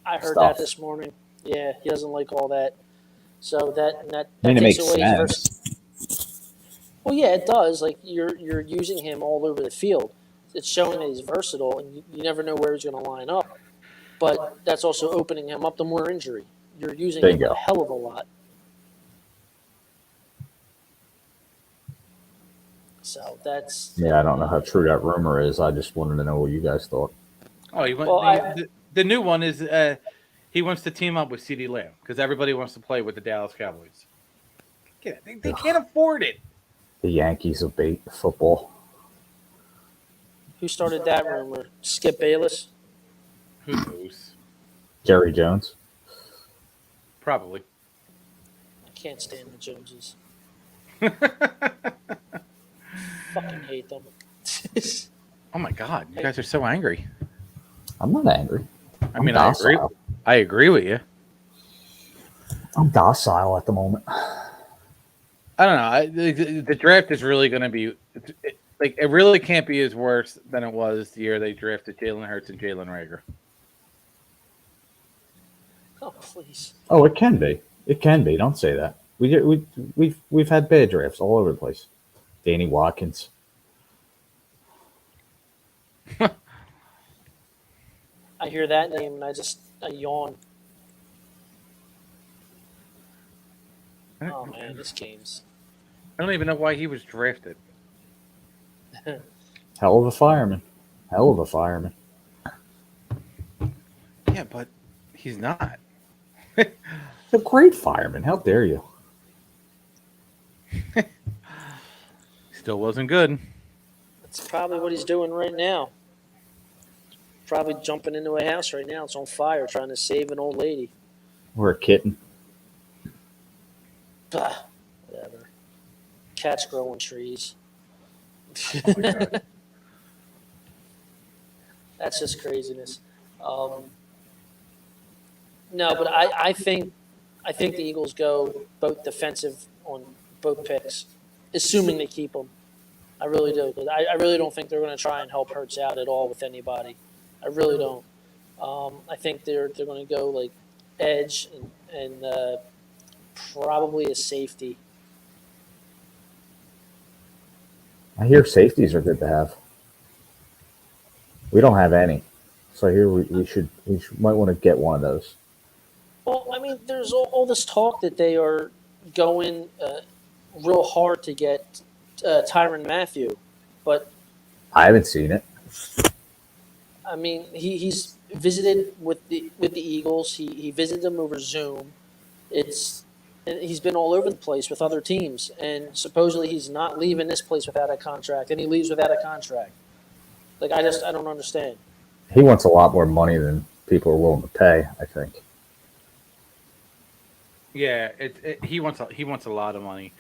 I heard stuff. that this morning. Yeah, he doesn't like all that. So that I mean, it takes makes away sense. Well, yeah, it does. Like you're using him all over the field. It's showing that he's versatile, and you never know where he's going to line up. But that's also opening him up to more injury. You're using him a hell of a lot. So that's... Yeah, I don't know how true that rumor is. I just wanted to know what you guys thought. Oh, the new one is he wants to team up with CeeDee Lamb because everybody wants to play with the Dallas Cowboys. They can't afford it. The Yankees of football. Who started that rumor? Skip Bayless? Who knows? Jerry Jones. Probably. I can't stand the Joneses. Fucking hate them. Oh my God, you guys are so angry. I'm not angry. I agree. I agree with you. I'm docile at the moment. I don't know. The draft is really going to be it really can't be as worse than it was the year they drafted Jalen Hurts and Jalen Reagor. Oh please. Oh, it can be. It can be. Don't say that. We've had bad drafts all over the place. Danny Watkins. I hear that name and I yawn. Oh man, this game's... I don't even know why he was drafted. Hell of a fireman. Hell of a fireman. Yeah, but he's not. He's a great fireman. How dare you? Still wasn't good. That's probably what he's doing right now. Probably jumping into a house right now. It's on fire, trying to save an old lady. Or a kitten. Whatever. Cats growing trees. That's just craziness. No, but I think the Eagles go both defensive on both picks, assuming they keep them. I really do. I really don't think they're going to try and help Hurts out at all with anybody. I really don't. I think they're going to go like edge and probably a safety. I hear safeties are good to have. We don't have any, so I hear we might want to get one of those. Well, I mean, there's all this talk that they are going real hard to get Tyrann Mathieu, but I haven't seen it. I mean, he's visited with the Eagles. He visited them over Zoom. And he's been all over the place with other teams, and supposedly he's not leaving this place without a contract, and he leaves without a contract. Like I don't understand. He wants a lot more money than people are willing to pay, I think. Yeah, he wants a lot of money,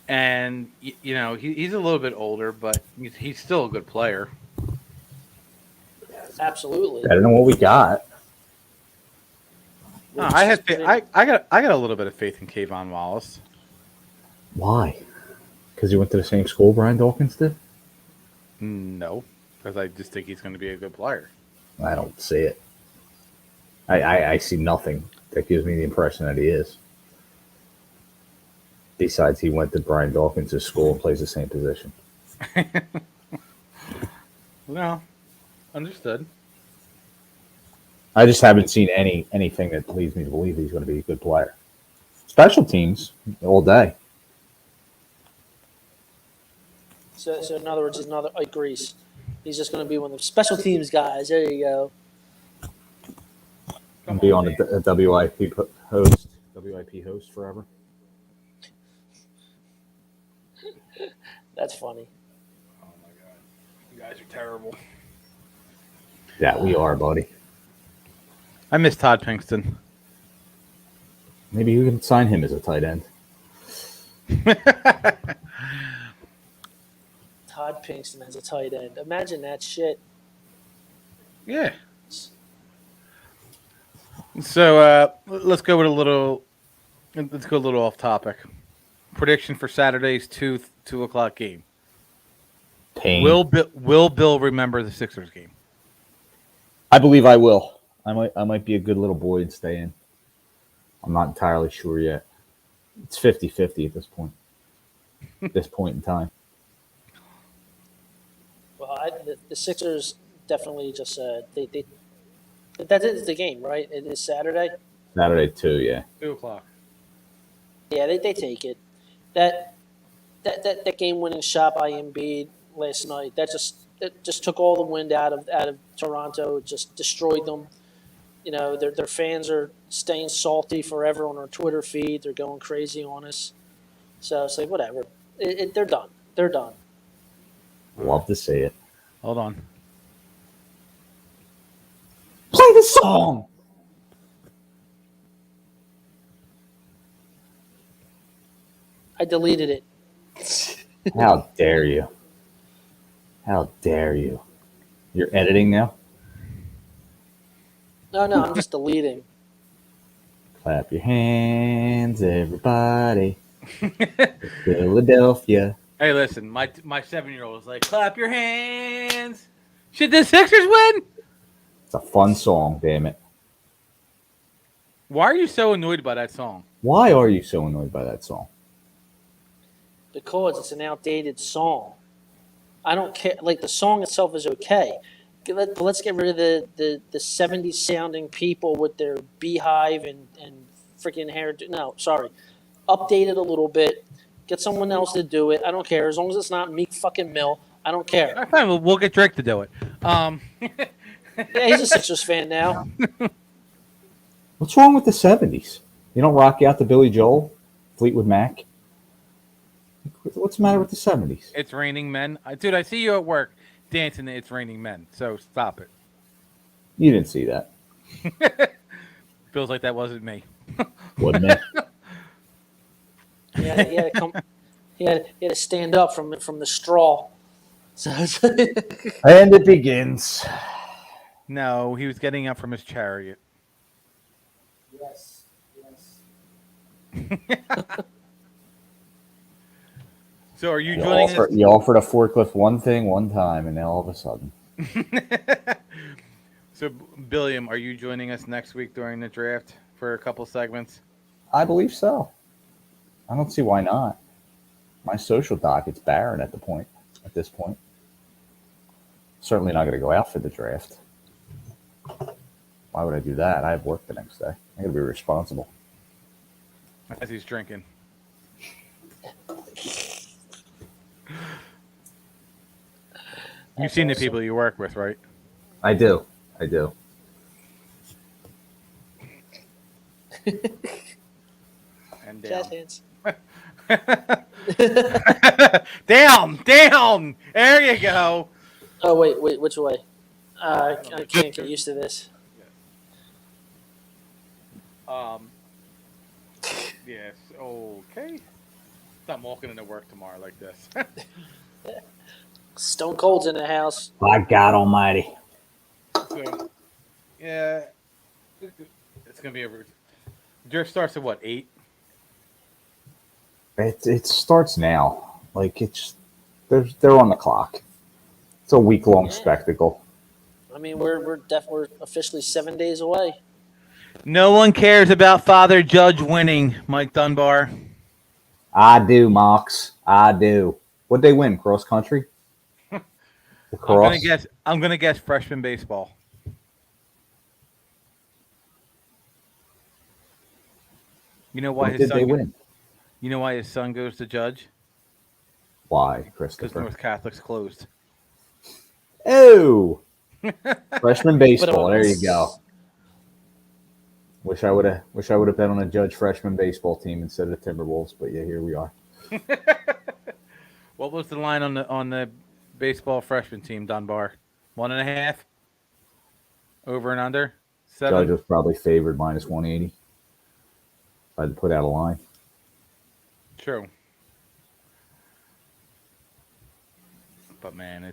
and he's a little bit older, but he's still a good player. Absolutely. I don't know what we got. No, I got a little bit of faith in Kayvon Wallace. Why? Because he went to the same school Brian Dawkins did? No, because I just think he's going to be a good player. I don't see it. I see nothing that gives me the impression that he is. Besides, he went to Brian Dawkins' school and plays the same position. No, understood. I just haven't seen anything that leads me to believe he's going to be a good player. Special teams all day. So in other words, he's another like Grease. He's just going to be one of the special teams guys. There you go. And be on a WIP host forever. That's funny. Oh my god, you guys are terrible. Yeah, we are, buddy. I miss Todd Pinkston. Maybe you can sign him as a tight end. Todd Pinkston as a tight end. Imagine that shit. Yeah. So let's go with a little. Let's go a little off topic. Prediction for Saturday's 2:00 game. Pain. Will Bill remember the Sixers game? I believe I will. I might be a good little boy and stay in. I'm not entirely sure yet. It's 50-50 at this point. At this point in time. Well, the Sixers definitely just they that is the game, right? It is Saturday. Saturday too, yeah. 2:00. Yeah, they take it. That game-winning shot by Embiid last night that just took all the wind out of Toronto. It just destroyed them. You know, their fans are staying salty forever on our Twitter feed. They're going crazy on us. So it's like whatever. They're done. They're done. Love to see it. Hold on. Play the song. I deleted it. How dare you? How dare you? You're editing now? No, I'm just deleting. Clap your hands, everybody. Philadelphia. Hey, listen, my 7-year-old was like, "Clap your hands." Should the Sixers win? It's a fun song, damn it. Why are you so annoyed by that song? Why are you so annoyed by that song? Because it's an outdated song. I don't care. Like, the song itself is okay. Let's get rid of the 70s sounding people with their beehive and freaking hair. No, sorry. Update it a little bit. Get someone else to do it. I don't care. As long as it's not Meek fucking Mill, I don't care. All right, fine, we'll get Drake to do it. Yeah, he's a Sixers fan now. What's wrong with the 70s? You don't rock out to Billy Joel, Fleetwood Mac? What's the matter with the 70s? It's Raining Men. Dude, I see you at work dancing to It's Raining Men, so stop it. You didn't see that. Feels like that wasn't me. Wasn't it? He had to come. He had to stand up from the straw. So And it begins. No, he was getting up from his chariot. Yes. So are you joining us? You offered a forklift one thing one time, and now all of a sudden. So, Billiam, are you joining us next week during the draft for a couple segments? I believe so. I don't see why not. My social docket's barren at this point. Certainly not going to go out for the draft. Why would I do that? I have work the next day. I got to be responsible. As he's drinking. You've seen the people you work with, right? I do. And jazz hands. Down. There you go. Oh wait, which way? I can't get used to this. Yes. Okay. I'm walking into work tomorrow like this. Stone Cold's in the house. By God Almighty. So, yeah, it's gonna be over. Draft starts at what, 8? It starts now. Like they're on the clock. It's a week-long spectacle. I mean, we're officially 7 days away. No one cares about Father Judge winning, Mike Dunbar. I do, Mox. I do. What'd they win? Cross country? I'm gonna guess freshman baseball. You know why What did they win? You know why his son goes to judge? Why, Because Christopher? North Catholic's closed. Oh, freshman baseball. There you go. Wish I would have bet on a Judge freshman baseball team instead of the Timberwolves, but yeah, here we are. What was the line on the baseball freshman team, Dunbar? 1.5? Over and under? 7? Judge was probably favored minus 180. If I had to put out a line. True. But man,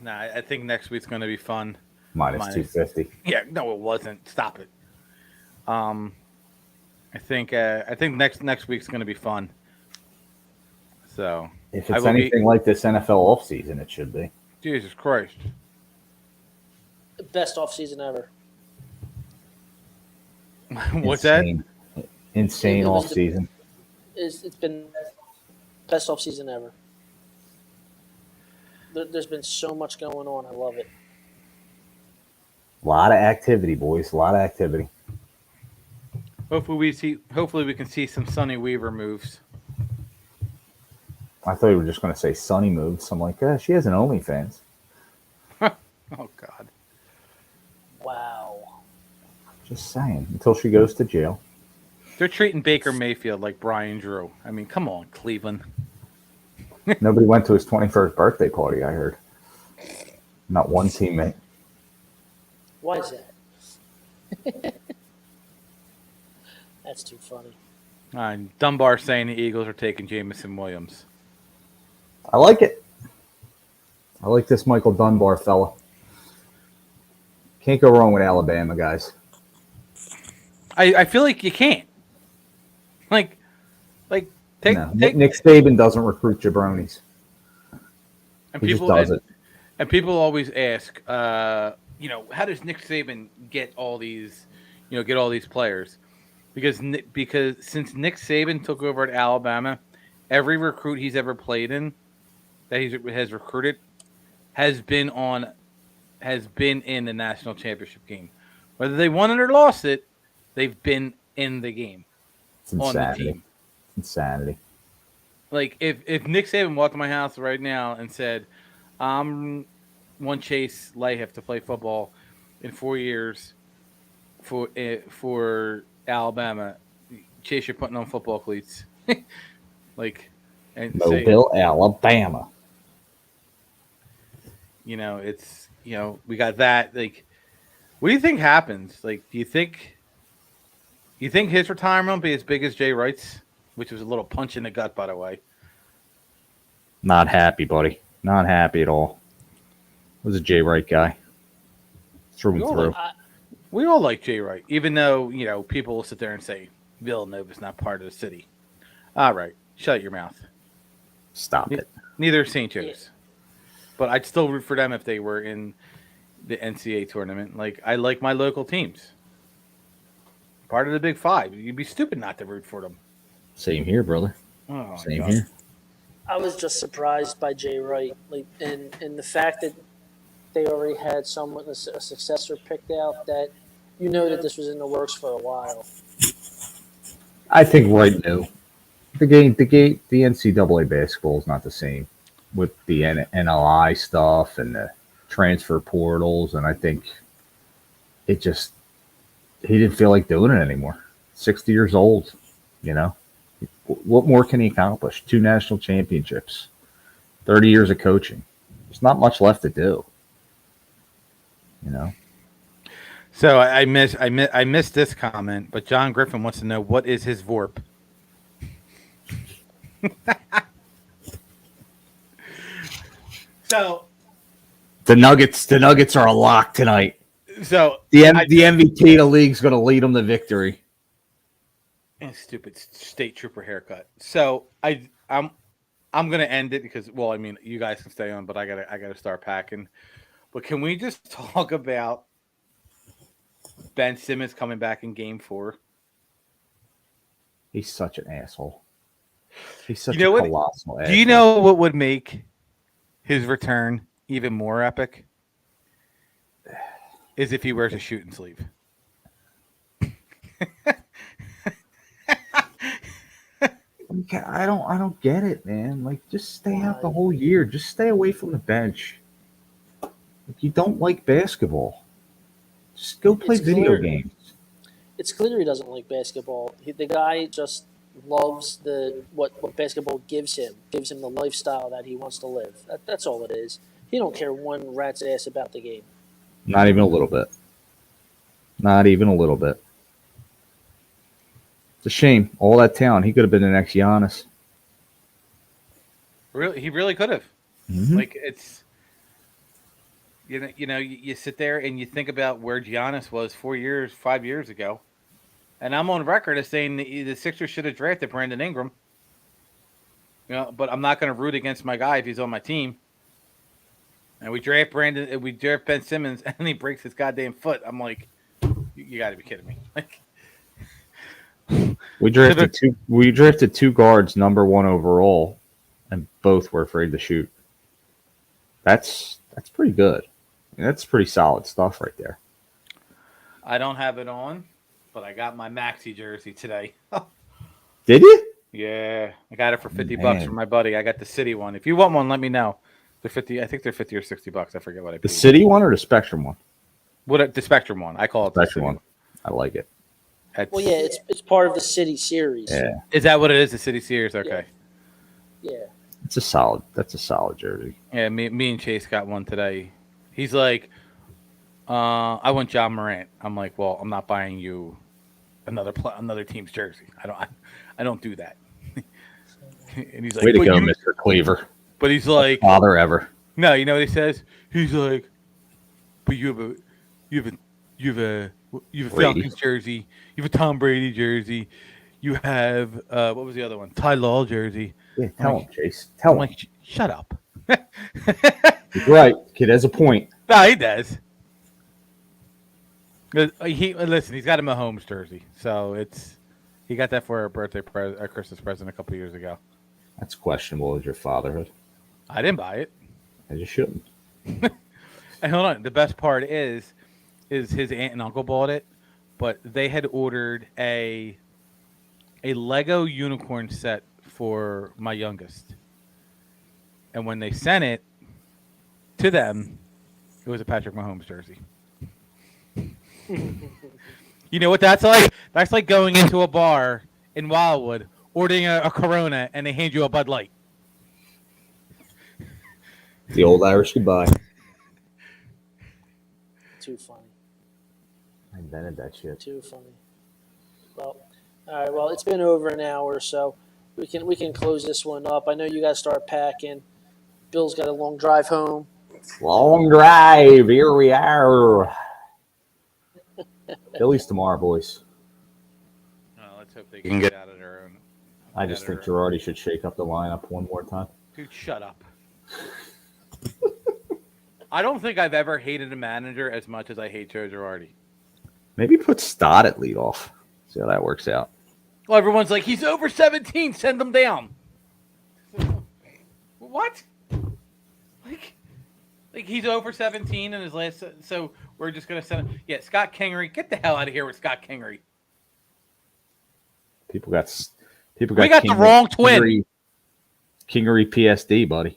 I think next week's going to be fun. Minus 250. Yeah, no, it wasn't. Stop it. I think next week's going to be fun. So if it's anything like this NFL offseason, it should be. Jesus Christ. The best offseason ever. What's that? Insane offseason. It's been best offseason ever. There's been so much going on. I love it. A lot of activity, boys. A lot of activity. Hopefully we can see some Sonny Weaver moves. I thought you were just going to say Sonny moves. I'm like, she has an OnlyFans. Oh God. Wow. Just saying. Until she goes to jail. They're treating Baker Mayfield like Brian Drew. I mean, come on, Cleveland. Nobody went to his 21st birthday party, I heard. Not one teammate. Why is that? That's too funny. Dunbar saying the Eagles are taking Jamison Williams. I like it. I like this Michael Dunbar fella. Can't go wrong with Alabama, guys. I feel like you can't. Like take Nick Saban doesn't recruit jabronis. And he people just does it. And people always ask, how does Nick Saban get all these players? Because since Nick Saban took over at Alabama, every recruit he's ever played in that he has recruited has been in the national championship game. Whether they won it or lost it, they've been in the game. It's insanity. On the team. Insanity. Like if Nick Saban walked to my house right now and said, "I'm one Chase Layhef to play football in 4 years for Alabama, Chase, you're putting on football cleats." Mobile, Alabama. We got that. Like, what do you think happens? Like, do you think his retirement will be as big as Jay Wright's, which was a little punch in the gut, by the way? Not happy, buddy. Not happy at all. Was a Jay Wright guy. Through and through. We all like Jay Wright, even though, people will sit there and say Villanova's not part of the city. All right. Shut your mouth. Stop it. Neither St. Joe's. But I'd still root for them if they were in the NCAA tournament. Like, I like my local teams. Part of the Big Five. You'd be stupid not to root for them. Same here, brother. Oh, Same God. here. I was just surprised by Jay Wright, and the fact that they already had a successor picked out, that that this was in the works for a while. I think Wright knew. The NCAA basketball is not the same with the NLI stuff and the transfer portals, and I think he didn't feel like doing it anymore. 60 years old, What more can he accomplish? 2 national championships, 30 years of coaching. There's not much left to do. So I missed this comment, but John Griffin wants to know, what is his VORP? So the Nuggets are a lock tonight. So the MVP of the league's going to lead them to victory. And stupid state trooper haircut. So I'm going to end it because, you guys can stay on, but I gotta start packing. But can we just talk about Ben Simmons coming back in Game 4? He's such an asshole. He's such You know a what? colossal Do you know what would make his return even more epic? Is if he wears a shooting sleeve. I don't get it, man. Like, just stay out the whole year. Just stay away from the bench. If you don't like basketball, just go play video games. It's clear he doesn't like basketball. The guy just loves what basketball gives him the lifestyle that he wants to live. That's all it is. He don't care one rat's ass about the game. Not even a little bit. Not even a little bit. It's a shame. All that talent. He could have been the next Giannis. Really, he really could have. Mm-hmm. Like, it's you sit there and you think about where Giannis was 5 years ago, and I'm on record as saying the Sixers should have drafted Brandon Ingram. But I'm not going to root against my guy if he's on my team. And we draft Ben Simmons, and he breaks his goddamn foot. I'm like, you got to be kidding me! Like, we drafted two guards, number 1 overall, and both were afraid to shoot. That's pretty good. I mean, that's pretty solid stuff right there. I don't have it on, but I got my Maxey jersey today. Did you? Yeah, I got it for $50 from my buddy. I got the city one. If you want one, let me know. They're 50. I think they're $50 or $60. I forget what I paid. The city one or the Spectrum one? The Spectrum one. I call it the Spectrum one. I like it. Well, yeah, it's part of the city series. Yeah. Is that what it is? The city series? Okay. Yeah. That's a solid jersey. Yeah, me and Chase got one today. He's like, I want John Morant. I'm like, well, I'm not buying you another team's jersey. I don't do that. And he's like, way to go, Mr. Cleaver. But he's like, father ever. No, you know what he says? He's like, but you have a Falcons jersey. You have a Tom Brady jersey. You have what was the other one? Ty Law jersey. Yeah, tell him, Chase. Tell him. Like, shut up. He's right. Kid has a point. No, he does. Listen, he's got a Mahomes jersey, so he got that for a Christmas present a couple years ago. That's questionable as your fatherhood. I didn't buy it. I just shouldn't. And hold on, the best part is his aunt and uncle bought it, but they had ordered a Lego unicorn set for my youngest, and when they sent it to them, it was a Patrick Mahomes jersey. You know what that's like? That's like going into a bar in Wildwood, ordering a Corona, and they hand you a Bud Light. The old Irish goodbye. Too funny. I invented that shit. Too funny. Well, all right. Well, it's been over an hour, so we can close this one up. I know you guys start packing. Bill's got a long drive home. Long drive. Here we are. Phillies tomorrow, boys. Let's hope they can get out of their own. I just think Girardi should shake up the lineup one more time. Dude, shut up. I don't think I've ever hated a manager as much as I hate Joe Girardi. Maybe put Stott at leadoff. See how that works out. Well, everyone's like, he's over 17. Send him down. What? Like he's over 17 in his last. So we're just gonna send him. Yeah, Scott Kingery. Get the hell out of here with Scott Kingery. People got We got the wrong twin. Kingery PSD, buddy.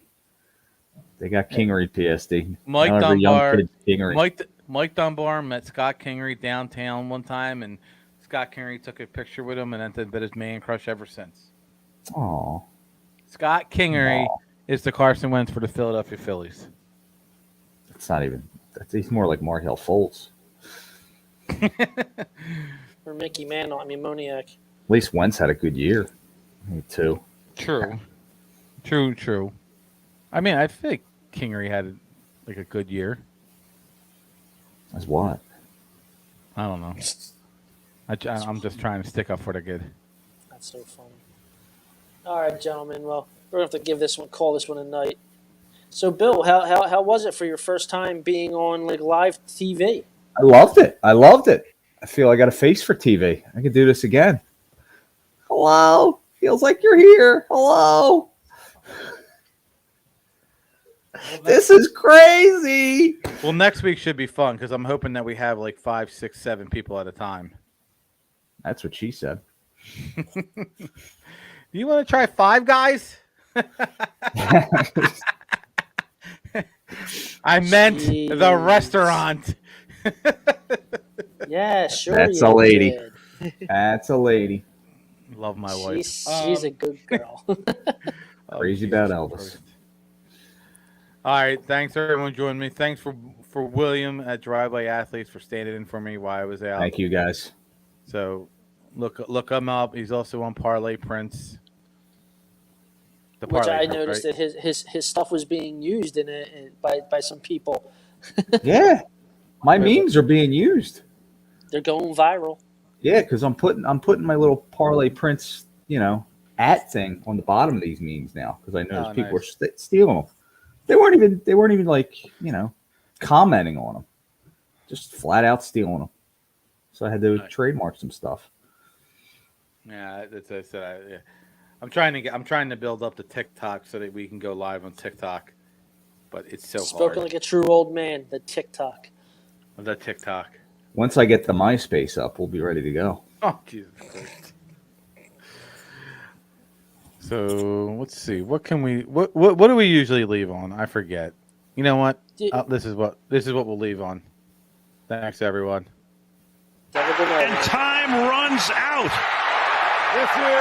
They got Kingery PSD. Mike Dunbar met Scott Kingery downtown one time, and Scott Kingery took a picture with him, and that's been his man crush ever since. Aw. Scott Kingery is the Carson Wentz for the Philadelphia Phillies. It's not even. He's more like Markel Fultz. Or Mickey Mantle. I mean, Moniak. At least Wentz had a good year. Me too. True. I mean, I think Kingery had like a good year. As what? I don't know. I'm just trying to stick up for the good. That's so funny. All right, gentlemen. Well, we're gonna have to call this one a night. So, Bill, how was it for your first time being on like live TV? I loved it. I feel I got a face for TV. I could do this again. Hello. Feels like you're here. Hello. This is crazy. Well, next week should be fun because I'm hoping that we have like 5, 6, 7 people at a time. That's what she said. Do you want to try 5 guys? I meant the restaurant. Yeah, sure. That's a lady. That's a lady. Love my wife. She's a good girl. Crazy about Elvis. All right, thanks everyone joining me. Thanks for William at Driveway Athletes for standing in for me while I was out. Thank you guys. So look him up. He's also on Parlay Prince. Which I noticed that his stuff was being used in it by some people. Yeah, my memes are being used. They're going viral. Yeah, because I'm putting my little Parlay Prince, @ thing on the bottom of these memes now because I noticed people are stealing them. They weren't even like commenting on them, just flat out stealing them. So I had to trademark some stuff. Yeah, that's what I said. Yeah. I'm trying to build up the TikTok so that we can go live on TikTok, but it's so hard. Spoken like a true old man. The TikTok. The TikTok. Once I get the MySpace up, we'll be ready to go. Oh, Jesus Christ. So let's see. What can we? What do we usually leave on? I forget. You know what? This is what we'll leave on. Thanks, everyone. And time runs out. This is